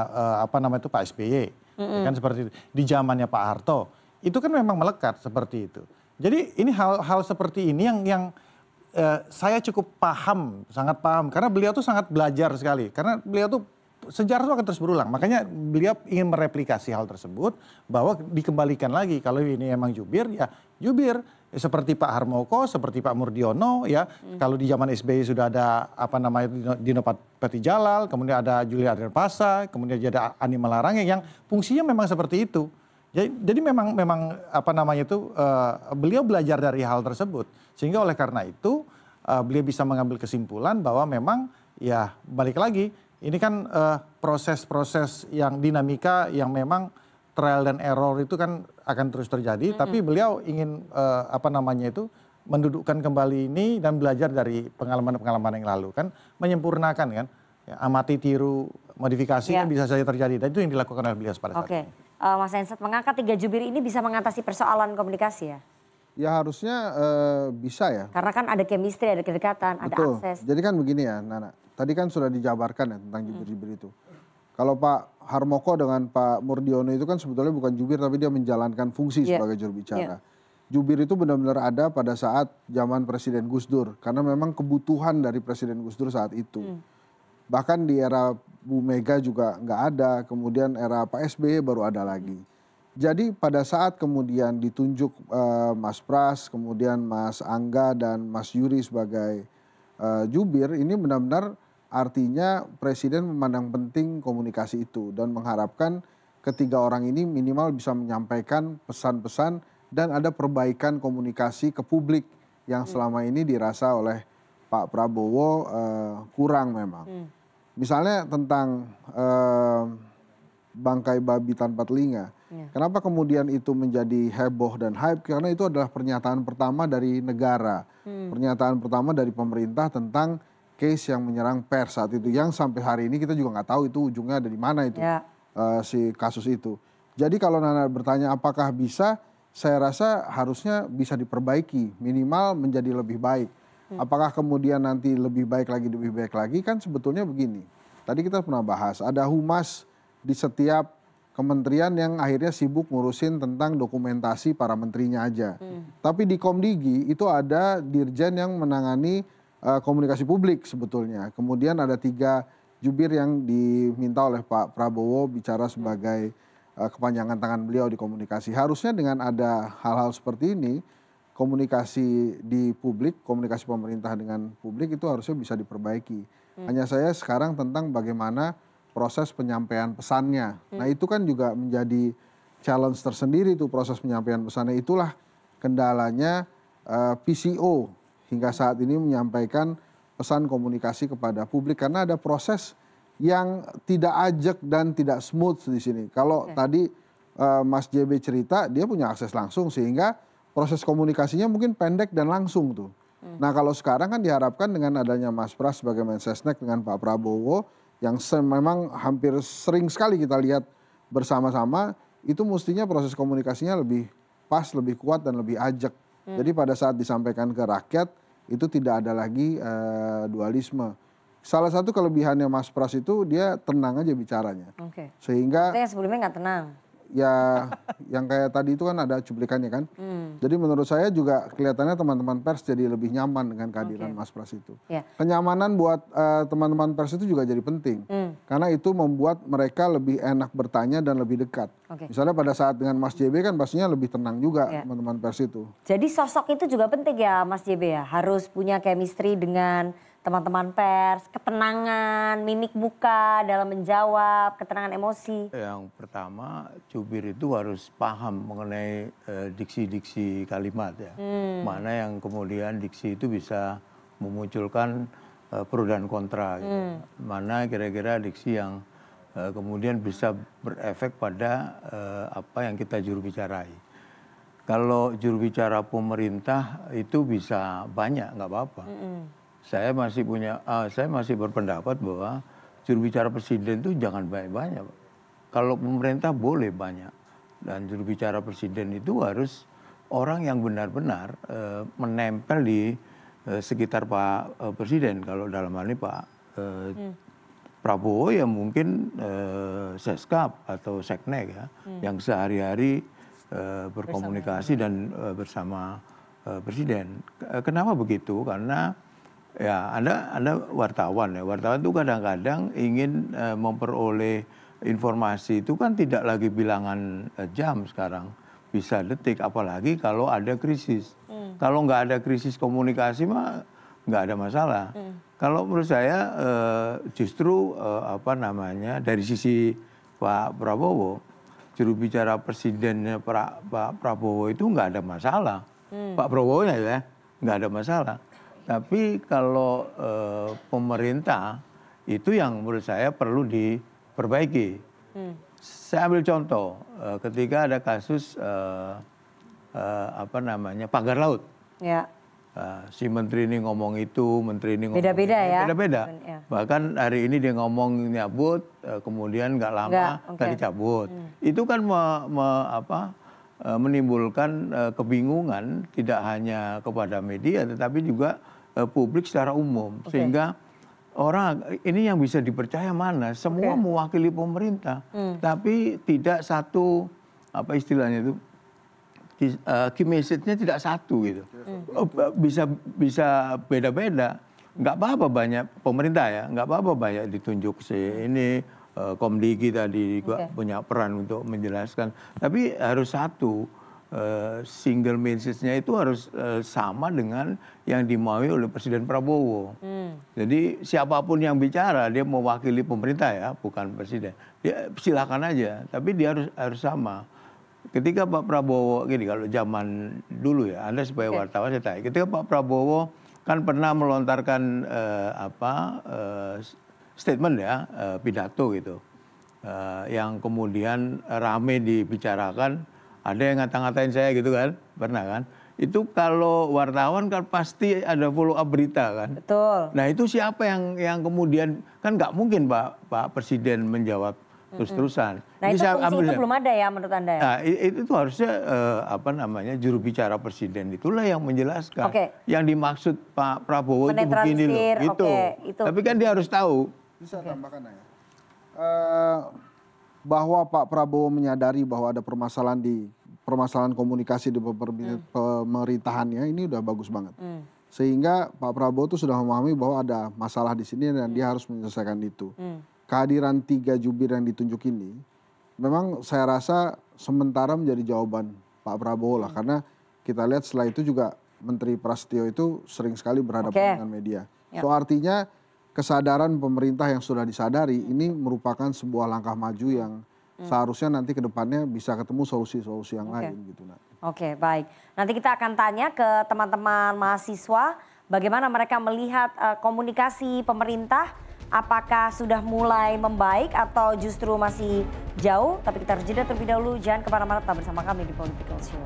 S13: Pak SBY ya kan seperti itu. Di zamannya Pak Harto itu kan memang melekat seperti itu. Jadi ini hal seperti ini yang saya cukup sangat paham karena beliau tuh sangat belajar sekali karena beliau tuh sejarah itu akan terus berulang. Makanya beliau ingin mereplikasi hal tersebut bahwa dikembalikan lagi kalau ini emang jubir ya jubir seperti Pak Harmoko, seperti Pak Murdiono ya. Kalau di zaman SBY sudah ada Dino Patijalal, kemudian ada Julia Adrian Pasa, kemudian ada Ani Malarangeng yang fungsinya memang seperti itu. Jadi memang beliau belajar dari hal tersebut sehingga oleh karena itu beliau bisa mengambil kesimpulan bahwa memang ya balik lagi ini kan proses-proses yang dinamika yang memang trial dan error itu kan akan terus terjadi. Tapi beliau ingin mendudukkan kembali ini dan belajar dari pengalaman-pengalaman yang lalu kan, menyempurnakan kan, ya, amati tiru modifikasi kan bisa saja terjadi dan itu yang dilakukan oleh beliau pada saat ini.
S1: Mas Hensat, mengangkat 3 jubir ini bisa mengatasi persoalan komunikasi ya?
S12: Ya harusnya bisa ya.
S1: Karena kan ada chemistry, ada kedekatan, ada akses.
S12: Jadi kan begini ya Nana, tadi kan sudah dijabarkan ya tentang jubir-jubir itu. Kalau Pak Harmoko dengan Pak Murdiono itu kan sebetulnya bukan jubir tapi dia menjalankan fungsi sebagai juru bicara. Jubir itu benar-benar ada pada saat zaman Presiden Gus Dur karena memang kebutuhan dari Presiden Gus Dur saat itu. Bahkan di era Bu Mega juga nggak ada, kemudian era Pak SBY baru ada lagi. Jadi pada saat kemudian ditunjuk Mas Pras, kemudian Mas Angga dan Mas Yuri sebagai jubir, ini benar-benar artinya Presiden memandang penting komunikasi itu dan mengharapkan ketiga orang ini minimal bisa menyampaikan pesan-pesan dan ada perbaikan komunikasi ke publik yang selama ini dirasa oleh Pak Prabowo kurang memang. Misalnya tentang bangkai babi tanpa telinga. Kenapa kemudian itu menjadi heboh dan hype? Karena itu adalah pernyataan pertama dari negara. Pernyataan pertama dari pemerintah tentang case yang menyerang pers saat itu. Yang sampai hari ini kita juga nggak tahu itu ujungnya ada di mana itu. Si kasus itu. Jadi kalau Nana bertanya apakah bisa, saya rasa harusnya bisa diperbaiki. Minimal menjadi lebih baik. Apakah kemudian nanti lebih baik lagi kan sebetulnya begini. Tadi kita pernah bahas ada humas di setiap kementerian yang akhirnya sibuk ngurusin tentang dokumentasi para menterinya aja. Tapi di Komdigi itu ada dirjen yang menangani komunikasi publik sebetulnya. Kemudian ada 3 jubir yang diminta oleh Pak Prabowo bicara sebagai kepanjangan tangan beliau di komunikasi. Harusnya dengan ada hal-hal seperti ini, komunikasi di publik, komunikasi pemerintah dengan publik itu harusnya bisa diperbaiki. Hanya saya sekarang tentang bagaimana proses penyampaian pesannya. Nah itu kan juga menjadi challenge tersendiri tuh proses penyampaian pesannya. Itulah kendalanya PCO hingga saat ini menyampaikan pesan komunikasi kepada publik. Karena ada proses yang tidak ajak dan tidak smooth di sini. Kalau tadi Mas JB cerita dia punya akses langsung sehingga proses komunikasinya mungkin pendek dan langsung tuh. Nah kalau sekarang kan diharapkan dengan adanya Mas Pras sebagai Mensesnek dengan Pak Prabowo yang memang hampir sering sekali kita lihat bersama-sama, itu mestinya proses komunikasinya lebih pas, lebih kuat dan lebih ajak. Jadi pada saat disampaikan ke rakyat itu tidak ada lagi dualisme. Salah satu kelebihannya Mas Pras itu dia tenang aja bicaranya. Sehingga
S1: yang sebelumnya nggak tenang.
S12: Ya yang kayak tadi itu kan ada cuplikannya kan. Jadi menurut saya juga kelihatannya teman-teman pers jadi lebih nyaman dengan kehadiran Mas Pras itu. Kenyamanan buat teman-teman pers itu juga jadi penting. Karena itu membuat mereka lebih enak bertanya dan lebih dekat. Misalnya pada saat dengan Mas JB kan pastinya lebih tenang juga teman-teman pers itu.
S1: Jadi sosok itu juga penting ya Mas JB ya. Harus punya chemistry dengan teman-teman pers, ketenangan, mimik muka dalam menjawab, ketenangan emosi.
S14: Yang pertama, jubir itu harus paham mengenai diksi-diksi kalimat ya. Mana yang kemudian diksi itu bisa memunculkan pro dan kontra. Gitu. Mana kira-kira diksi yang kemudian bisa berefek pada apa yang kita juru bicarai. Kalau juru bicara pemerintah itu bisa banyak, nggak apa-apa. Saya masih berpendapat bahwa juru bicara presiden itu jangan banyak-banyak. Kalau pemerintah boleh banyak. Dan juru bicara presiden itu harus orang yang benar-benar menempel di sekitar Pak Presiden. Kalau dalam hal ini Pak Prabowo ya mungkin Seskap atau Seknek ya. Yang sehari-hari berkomunikasi dan bersama Presiden. Kenapa begitu? Karena ya, Anda wartawan ya. Wartawan itu kadang-kadang ingin memperoleh informasi itu kan tidak lagi bilangan jam sekarang. Bisa detik, apalagi kalau ada krisis. Kalau nggak ada krisis komunikasi mah nggak ada masalah. Kalau menurut saya justru dari sisi Pak Prabowo, juru bicara presidennya Pak Prabowo itu nggak ada masalah. Pak Prabowo-nya ya nggak ada masalah. Tapi kalau pemerintah itu yang menurut saya perlu diperbaiki. Saya ambil contoh ketika ada kasus pagar laut.
S1: Ya.
S14: Si menteri ini ngomong itu, menteri ini ngomong
S1: beda-beda ya.
S14: Beda-beda. Bahkan hari ini dia ngomong nyabut, kemudian nggak lama tadi cabut. Itu kan menimbulkan kebingungan tidak hanya kepada media tetapi juga publik secara umum. Sehingga orang ini yang bisa dipercaya mana? Semua mewakili pemerintah, tapi tidak satu apa istilahnya itu key message-nya tidak satu gitu. Bisa beda-beda. Nggak apa-apa banyak pemerintah ya, nggak apa-apa banyak ditunjuk ini Komdigi tadi juga punya peran untuk menjelaskan. Tapi harus satu. Single message-nya itu harus sama dengan yang dimaui oleh Presiden Prabowo. Jadi siapapun yang bicara dia mewakili pemerintah ya, bukan presiden. Dia silakan aja, tapi dia harus sama. Ketika Pak Prabowo gini, kalau zaman dulu ya, Anda sebagai wartawan saya tanya. Ketika Pak Prabowo kan pernah melontarkan statement ya, pidato gitu, yang kemudian rame dibicarakan. Ada yang ngata-ngatain saya gitu kan, pernah kan? Itu kalau wartawan kan pasti ada follow up berita kan.
S1: Betul.
S14: Nah itu siapa yang kemudian, kan nggak mungkin Pak Presiden menjawab terus-terusan.
S1: Nah itu fungsi itu belum ada ya menurut Anda ya?
S14: Nah itu harusnya juru bicara Presiden itulah yang menjelaskan. Yang dimaksud Pak Prabowo itu begini loh. Itu. Tapi kan dia harus tahu.
S12: Bisa tambahkan ya. Bahwa Pak Prabowo menyadari bahwa ada permasalahan komunikasi di pemerintahannya ini udah bagus banget. Sehingga Pak Prabowo itu sudah memahami bahwa ada masalah di sini dan dia harus menyelesaikan itu. Kehadiran 3 jubir yang ditunjuk ini memang saya rasa sementara menjadi jawaban Pak Prabowo lah, karena kita lihat setelah itu juga Menteri Prasetyo itu sering sekali berhadapan dengan media. So artinya kesadaran pemerintah yang sudah disadari ini merupakan sebuah langkah maju yang seharusnya nanti ke depannya bisa ketemu solusi-solusi yang lain gitu.
S1: Oke, baik. Nanti kita akan tanya ke teman-teman mahasiswa bagaimana mereka melihat komunikasi pemerintah, apakah sudah mulai membaik atau justru masih jauh. Tapi kita harus jeda terlebih dahulu, jangan kemana-mana, tetap bersama kami di Political Show.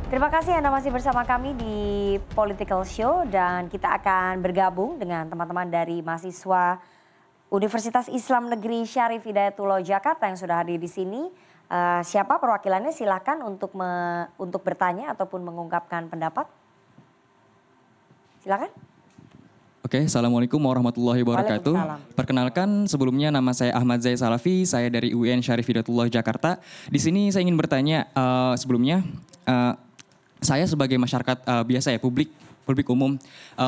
S1: Terima kasih Anda masih bersama kami di Political Show dan kita akan bergabung dengan teman-teman dari mahasiswa Universitas Islam Negeri Syarif Hidayatullah Jakarta yang sudah hadir di sini. Siapa perwakilannya? Silakan untuk bertanya ataupun mengungkapkan pendapat. Silakan.
S15: Oke, Assalamualaikum warahmatullahi wabarakatuh. Perkenalkan, sebelumnya nama saya Ahmad Zai Salafi, saya dari UIN Syarif Hidayatullah Jakarta. Di sini saya ingin bertanya sebelumnya. Saya sebagai masyarakat biasa ya, publik umum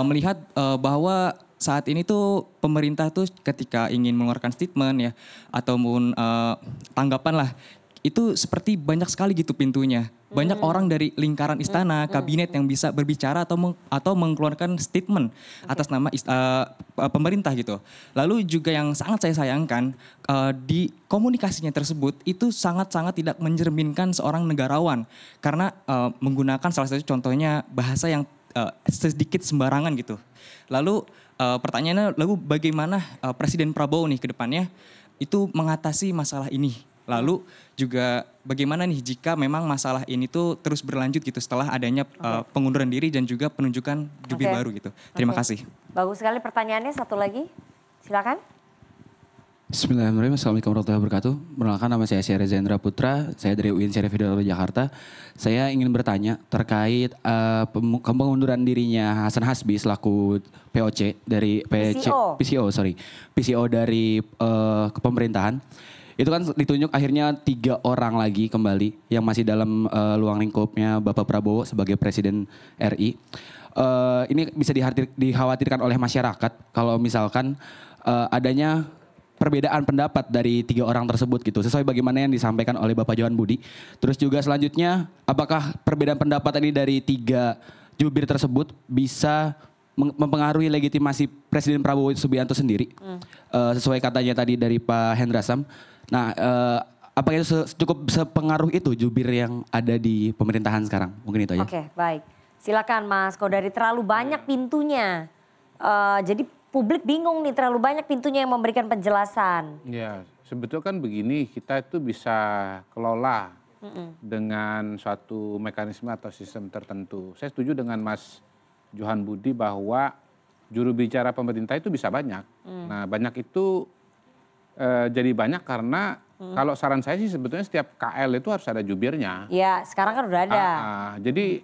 S15: melihat bahwa saat ini tuh pemerintah tuh ketika ingin mengeluarkan statement ya ataupun tanggapan lah, itu seperti banyak sekali gitu pintunya. Banyak orang dari lingkaran istana, kabinet yang bisa berbicara atau mengeluarkan statement atas nama pemerintah gitu. Lalu juga yang sangat saya sayangkan di komunikasinya tersebut itu sangat-sangat tidak mencerminkan seorang negarawan. Karena menggunakan salah satu contohnya bahasa yang sedikit sembarangan gitu. Lalu pertanyaannya, lalu bagaimana Presiden Prabowo nih ke depannya itu mengatasi masalah ini? Lalu juga bagaimana nih jika memang masalah ini tuh terus berlanjut gitu setelah adanya pengunduran diri dan juga penunjukan jubir baru gitu. Terima kasih.
S1: Bagus sekali pertanyaannya, satu lagi. Silakan.
S16: Bismillahirrahmanirrahim. Assalamualaikum warahmatullahi wabarakatuh. Perkenalkan, nama saya Syarif Zendra Putra. Saya dari UIN Syarif Hidayatullah Jakarta. Saya ingin bertanya terkait pengunduran dirinya Hasan Hasbi selaku POC dari PCO dari kepemerintahan. Itu kan ditunjuk akhirnya 3 orang lagi kembali yang masih dalam luang lingkupnya Bapak Prabowo sebagai Presiden RI. Ini bisa dikhawatirkan oleh masyarakat kalau misalkan adanya perbedaan pendapat dari 3 orang tersebut gitu. Sesuai bagaimana yang disampaikan oleh Bapak Johan Budi. Terus juga selanjutnya, apakah perbedaan pendapat ini dari 3 jubir tersebut bisa mempengaruhi legitimasi Presiden Prabowo Subianto sendiri? Sesuai katanya tadi dari Pak Hendra Sam. Nah, apakah itu cukup sepengaruh itu jubir yang ada di pemerintahan sekarang? Mungkin itu aja.
S1: Oke, baik. Silakan Mas Kodari, terlalu banyak pintunya. Jadi publik bingung nih, terlalu banyak pintunya yang memberikan penjelasan.
S11: Ya, sebetulnya kan begini, kita itu bisa kelola dengan suatu mekanisme atau sistem tertentu. Saya setuju dengan Mas Johan Budi bahwa juru bicara pemerintah itu bisa banyak. Nah, banyak itu jadi banyak karena kalau saran saya sih sebetulnya setiap KL itu harus ada jubirnya.
S1: Ya, sekarang kan udah ada.
S11: Jadi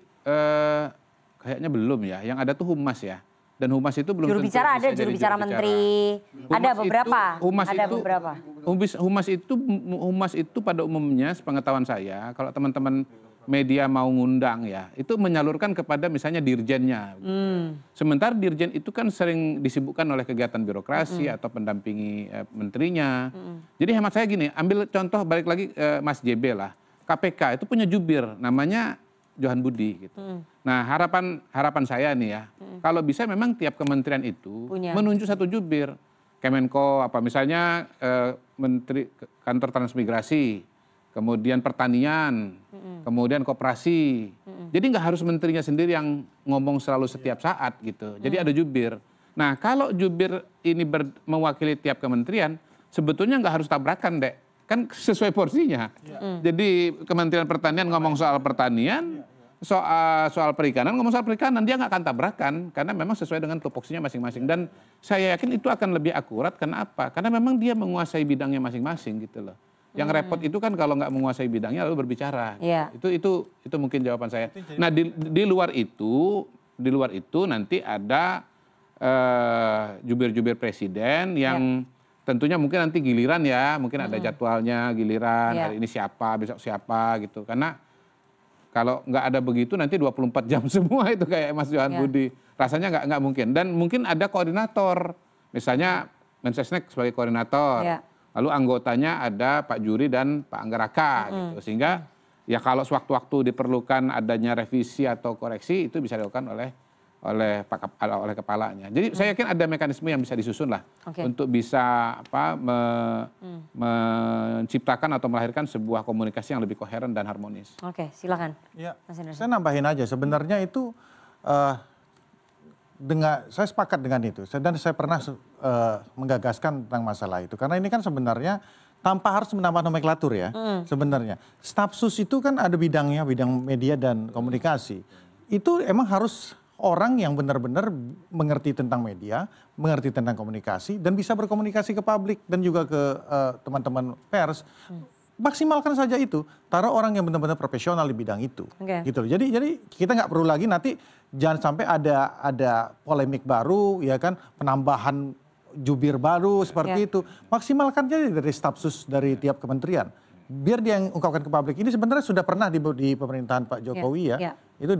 S11: kayaknya belum ya. Yang ada tuh humas ya. Dan humas itu belum
S1: Juru bicara ada, juru bicara menteri. Ada beberapa.
S11: Humas itu pada umumnya sepengetahuan saya, kalau teman-teman media mau ngundang ya, itu menyalurkan kepada misalnya dirjennya. Sementara dirjen itu kan sering disibukkan oleh kegiatan birokrasi atau pendampingi menterinya. Jadi hemat saya gini, ambil contoh balik lagi Mas JB lah. KPK itu punya jubir namanya Johan Budi gitu. Nah, harapan saya nih ya, kalau bisa memang tiap kementerian itu menunjuk satu jubir. Kemenko apa misalnya Menteri Kantor Transmigrasi, kemudian Pertanian, kemudian Koperasi. Jadi nggak harus menterinya sendiri yang ngomong selalu setiap saat gitu. Jadi ada jubir. Nah, kalau jubir ini mewakili tiap kementerian, sebetulnya nggak harus tabrakan, Dek. Kan sesuai porsinya. Jadi Kementerian Pertanian ngomong soal pertanian, soal perikanan ngomong soal perikanan, dia nggak akan tabrakan karena memang sesuai dengan tupoksinya masing-masing. Dan saya yakin itu akan lebih akurat. Kenapa? Karena memang dia menguasai bidangnya masing-masing gitu loh. Yang repot itu kan kalau nggak menguasai bidangnya lalu berbicara. Itu mungkin jawaban saya. Nah, di luar itu nanti ada jubir-jubir presiden yang tentunya mungkin nanti giliran ya, mungkin ada jadwalnya giliran, hari ini siapa, besok siapa gitu. Karena kalau nggak ada begitu nanti 24 jam semua itu kayak Mas Johan Budi. Rasanya nggak mungkin. Dan mungkin ada koordinator, misalnya Mensesnek sebagai koordinator. Lalu anggotanya ada Pak Juri dan Pak Anggaraka gitu. Sehingga ya kalau sewaktu-waktu diperlukan adanya revisi atau koreksi itu bisa dilakukan oleh kepalanya. Jadi saya yakin ada mekanisme yang bisa disusun lah untuk bisa menciptakan atau melahirkan sebuah komunikasi yang lebih koheren dan harmonis.
S1: Oke, silakan.
S13: Ya, saya nambahin aja. Sebenarnya itu saya sepakat dengan itu. Dan saya pernah menggagaskan tentang masalah itu. Karena ini kan sebenarnya tanpa harus menambah nomenklatur ya. Sebenarnya Stafsus itu kan ada bidangnya, bidang media dan komunikasi. Itu emang harus orang yang benar-benar mengerti tentang media, mengerti tentang komunikasi, dan bisa berkomunikasi ke publik dan juga ke teman-teman pers. Maksimalkan saja itu, taruh orang yang benar-benar profesional di bidang itu. Gitu. Jadi kita nggak perlu lagi nanti jangan sampai ada polemik baru, ya kan, penambahan jubir baru seperti itu. Maksimalkan aja dari stafsus dari tiap kementerian. Biar dia yang ungkapkan ke publik. Ini sebenarnya sudah pernah di pemerintahan Pak Jokowi itu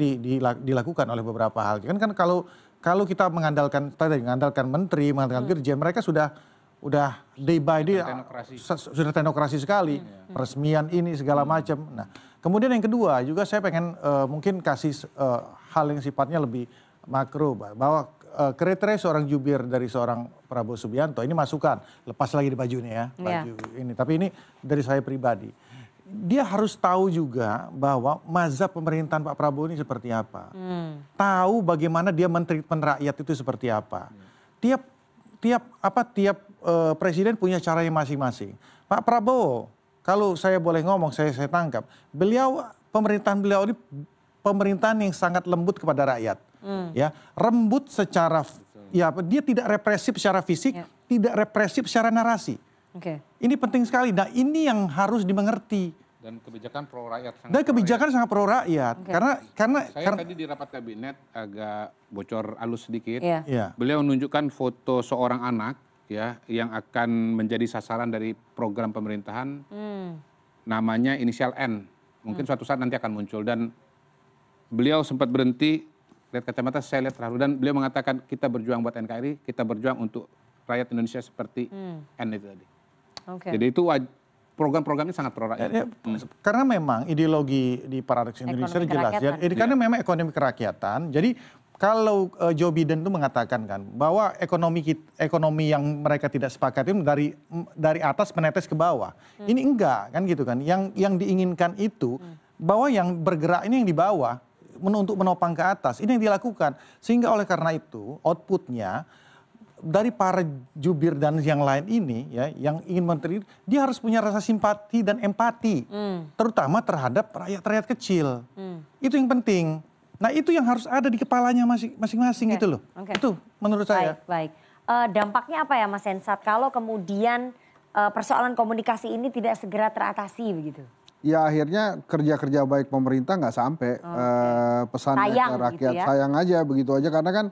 S13: dilakukan oleh beberapa hal. Kan kalau kita mengandalkan menteri, mengandalkan dirjen, mereka sudah day by day sudah teknokrasi sekali, peresmian ini segala macam. Nah, kemudian yang kedua juga saya pengen mungkin kasih hal yang sifatnya lebih makro, bahwa kriteria seorang jubir dari seorang Prabowo Subianto ini masukan, lepas lagi di bajunya ya, baju ini. Tapi ini dari saya pribadi, dia harus tahu juga bahwa mazhab pemerintahan Pak Prabowo ini seperti apa, tahu bagaimana dia mentreatment rakyat itu seperti apa. Tiap presiden punya caranya masing-masing. Pak Prabowo, kalau saya boleh ngomong, saya tangkap, pemerintahan beliau ini pemerintahan yang sangat lembut kepada rakyat. Ya, lembut secara dia tidak represif secara fisik, tidak represif secara narasi. Ini penting sekali. Nah, ini yang harus dimengerti.
S11: Dan kebijakan pro rakyat.
S13: Sangat pro rakyat. Karena
S11: tadi di rapat kabinet agak bocor halus sedikit. Beliau menunjukkan foto seorang anak ya yang akan menjadi sasaran dari program pemerintahan. Namanya inisial N. Mungkin suatu saat nanti akan muncul, dan beliau sempat berhenti, lihat kacamata, saya lihat terharu, dan beliau mengatakan kita berjuang buat NKRI, kita berjuang untuk rakyat Indonesia seperti N itu tadi. Jadi itu program-programnya sangat pro rakyat.
S13: Karena memang ideologi di paradoks Indonesia jelas. Jadi karena memang ekonomi kerakyatan. Jadi kalau Joe Biden itu mengatakan kan bahwa ekonomi yang mereka tidak sepakat itu dari atas menetes ke bawah. Ini enggak kan gitu kan. Yang diinginkan itu bahwa yang bergerak ini yang di bawah untuk menopang ke atas. Ini yang dilakukan. Sehingga oleh karena itu outputnya dari para jubir dan yang lain ini ya, yang ingin menteri, dia harus punya rasa simpati dan empati, terutama terhadap rakyat-rakyat kecil. Itu yang penting. Nah itu yang harus ada di kepalanya masing-masing gitu loh. Itu menurut saya.
S1: Baik. Dampaknya apa ya Mas Hensat kalau kemudian persoalan komunikasi ini tidak segera teratasi begitu?
S12: Ya akhirnya kerja-kerja baik pemerintah nggak sampai pesannya ke rakyat. Gitu ya? Sayang aja begitu aja karena kan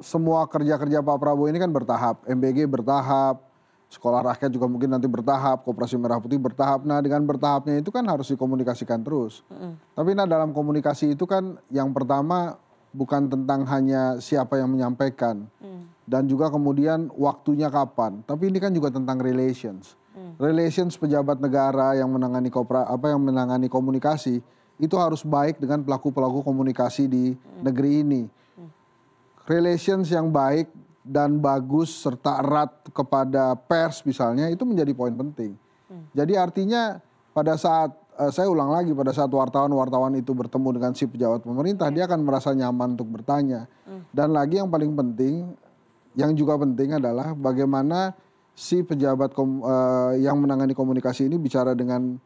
S12: semua kerja-kerja Pak Prabowo ini kan bertahap. MBG bertahap, Sekolah Rakyat juga mungkin nanti bertahap, Koperasi Merah Putih bertahap. Nah dengan bertahapnya itu kan harus dikomunikasikan terus. Tapi nah dalam komunikasi itu kan yang pertama bukan tentang hanya siapa yang menyampaikan. Dan juga kemudian waktunya kapan. Tapi ini kan juga tentang relations. Relations pejabat negara yang menangani komunikasi itu harus baik dengan pelaku-pelaku komunikasi di negeri ini. Relations yang baik dan bagus serta erat kepada pers misalnya itu menjadi poin penting. Jadi artinya pada saat, saya ulang lagi, pada saat wartawan-wartawan itu bertemu dengan si pejabat pemerintah, dia akan merasa nyaman untuk bertanya. Dan lagi yang paling penting, yang juga penting adalah bagaimana si pejabat yang menangani komunikasi ini bicara dengan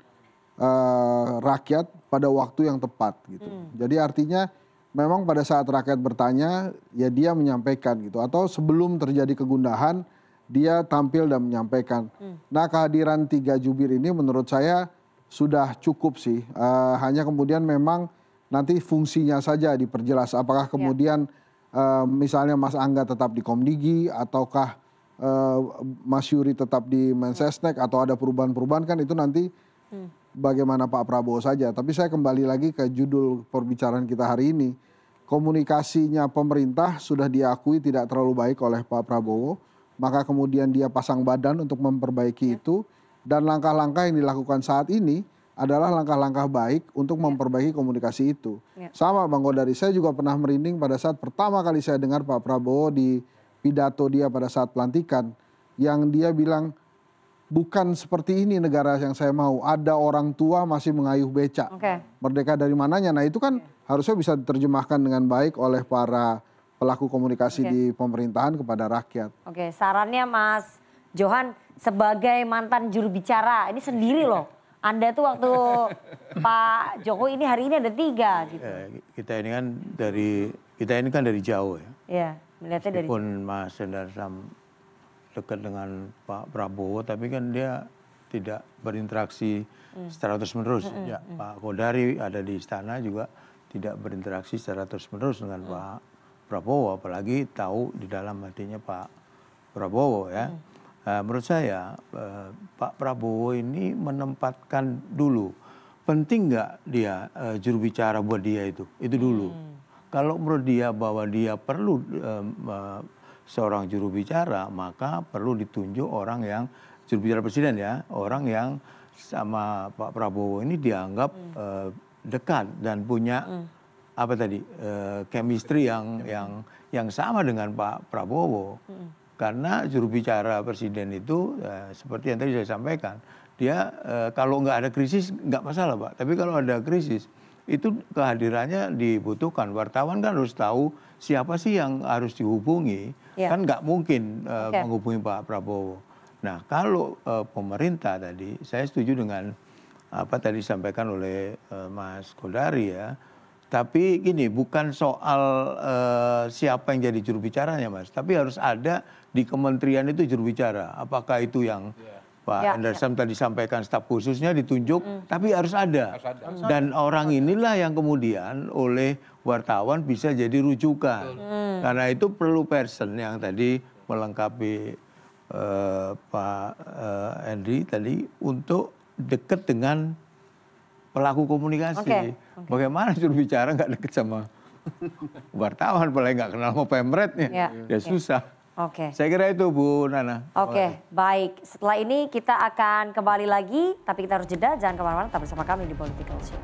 S12: rakyat pada waktu yang tepat gitu. Jadi artinya memang pada saat rakyat bertanya, ya dia menyampaikan gitu. Atau sebelum terjadi kegundahan, dia tampil dan menyampaikan. Nah kehadiran 3 jubir ini menurut saya sudah cukup sih. Hanya kemudian memang nanti fungsinya saja diperjelas. Apakah kemudian misalnya Mas Angga tetap di Komdigi, ataukah Mas Yuri tetap di Mensesnek, atau ada perubahan-perubahan kan itu nanti bagaimana Pak Prabowo saja. Tapi saya kembali lagi ke judul perbicaraan kita hari ini. Komunikasinya pemerintah sudah diakui tidak terlalu baik oleh Pak Prabowo. Maka kemudian dia pasang badan untuk memperbaiki itu. Dan langkah-langkah yang dilakukan saat ini adalah langkah-langkah baik untuk memperbaiki komunikasi itu. Sama Bang Kodari, saya juga pernah merinding pada saat pertama kali saya dengar Pak Prabowo di pidato dia pada saat pelantikan. Yang dia bilang, bukan seperti ini negara yang saya mau. Ada orang tua masih mengayuh becak. Merdeka dari mananya. Nah itu kan harusnya bisa diterjemahkan dengan baik oleh para pelaku komunikasi di pemerintahan kepada rakyat.
S1: Sarannya Mas Johan sebagai mantan juru bicara, ini sendiri loh. Anda tuh waktu Pak Jokowi ini hari ini ada 3 gitu.
S14: Kita ini kan dari jauh ya.
S1: Iya, melihatnya dari jauh.
S14: Meskipun Mas Hendar Sam dekat dengan Pak Prabowo, tapi kan dia tidak berinteraksi secara terus-menerus. Pak Kodari ada di istana juga tidak berinteraksi secara terus-menerus dengan Pak Prabowo, apalagi tahu di dalam hatinya Pak Prabowo ya. Menurut saya Pak Prabowo ini menempatkan dulu, penting nggak dia juru bicara buat dia itu dulu. Kalau menurut dia bahwa dia perlu seorang juru bicara, maka perlu ditunjuk orang yang juru bicara presiden ya, orang yang sama Pak Prabowo ini dianggap dekat dan punya chemistry yang sama dengan Pak Prabowo. Karena juru bicara presiden itu seperti yang tadi saya sampaikan, dia kalau nggak ada krisis nggak masalah Pak, tapi kalau ada krisis itu kehadirannya dibutuhkan. Wartawan kan harus tahu siapa sih yang harus dihubungi, kan nggak mungkin menghubungi Pak Prabowo. Nah kalau pemerintah tadi, saya setuju dengan apa tadi disampaikan oleh Mas Kodari ya. Tapi gini, bukan soal siapa yang jadi juru bicaranya Mas, tapi harus ada di kementerian itu juru bicara. Apakah itu yang Pak Andersam tadi sampaikan staf khususnya ditunjuk, tapi harus ada. Dan orang inilah yang kemudian oleh wartawan bisa jadi rujukan. Karena itu perlu person yang tadi melengkapi Pak Henry tadi untuk dekat dengan pelaku komunikasi. Bagaimana juru bicara nggak deket sama wartawan, apalagi nggak kenal sama pemretnya, ya susah. Saya kira itu Bu Nana.
S1: Baik. Setelah ini kita akan kembali lagi, tapi kita harus jeda. Jangan kemana-mana, tetap bersama kami di Political Show.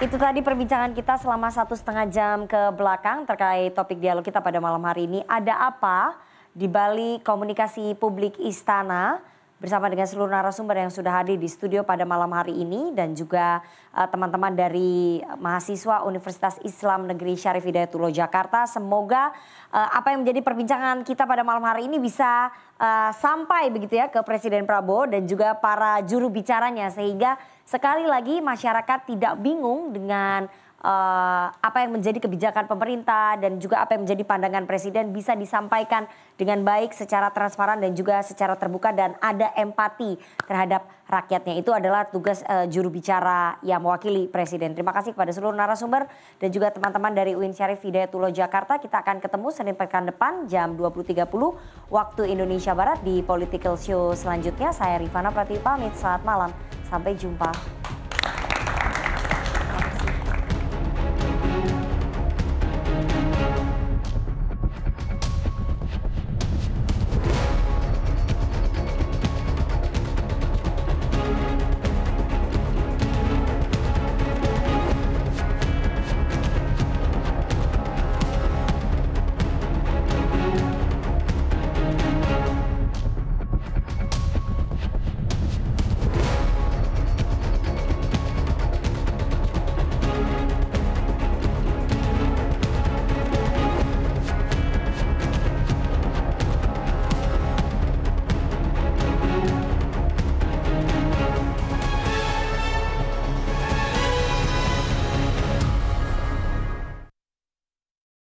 S1: Itu tadi perbincangan kita selama 1,5 jam ke belakang terkait topik dialog kita pada malam hari ini. Ada apa di balik komunikasi publik Istana bersama dengan seluruh narasumber yang sudah hadir di studio pada malam hari ini dan juga teman-teman dari mahasiswa Universitas Islam Negeri Syarif Hidayatullah Jakarta. Semoga apa yang menjadi perbincangan kita pada malam hari ini bisa sampai begitu ya ke Presiden Prabowo dan juga para juru bicaranya sehingga sekali lagi masyarakat tidak bingung dengan apa yang menjadi kebijakan pemerintah dan juga apa yang menjadi pandangan Presiden bisa disampaikan dengan baik secara transparan dan juga secara terbuka dan ada empati terhadap rakyatnya. Itu adalah tugas juru bicara yang mewakili Presiden. Terima kasih kepada seluruh narasumber dan juga teman-teman dari UIN Syarif Hidayatullah Jakarta. Kita akan ketemu Senin pekan depan jam 20.30 waktu Indonesia Barat di Political Show selanjutnya. Saya Rifana Pratiwi pamit. Selamat malam. Sampai jumpa.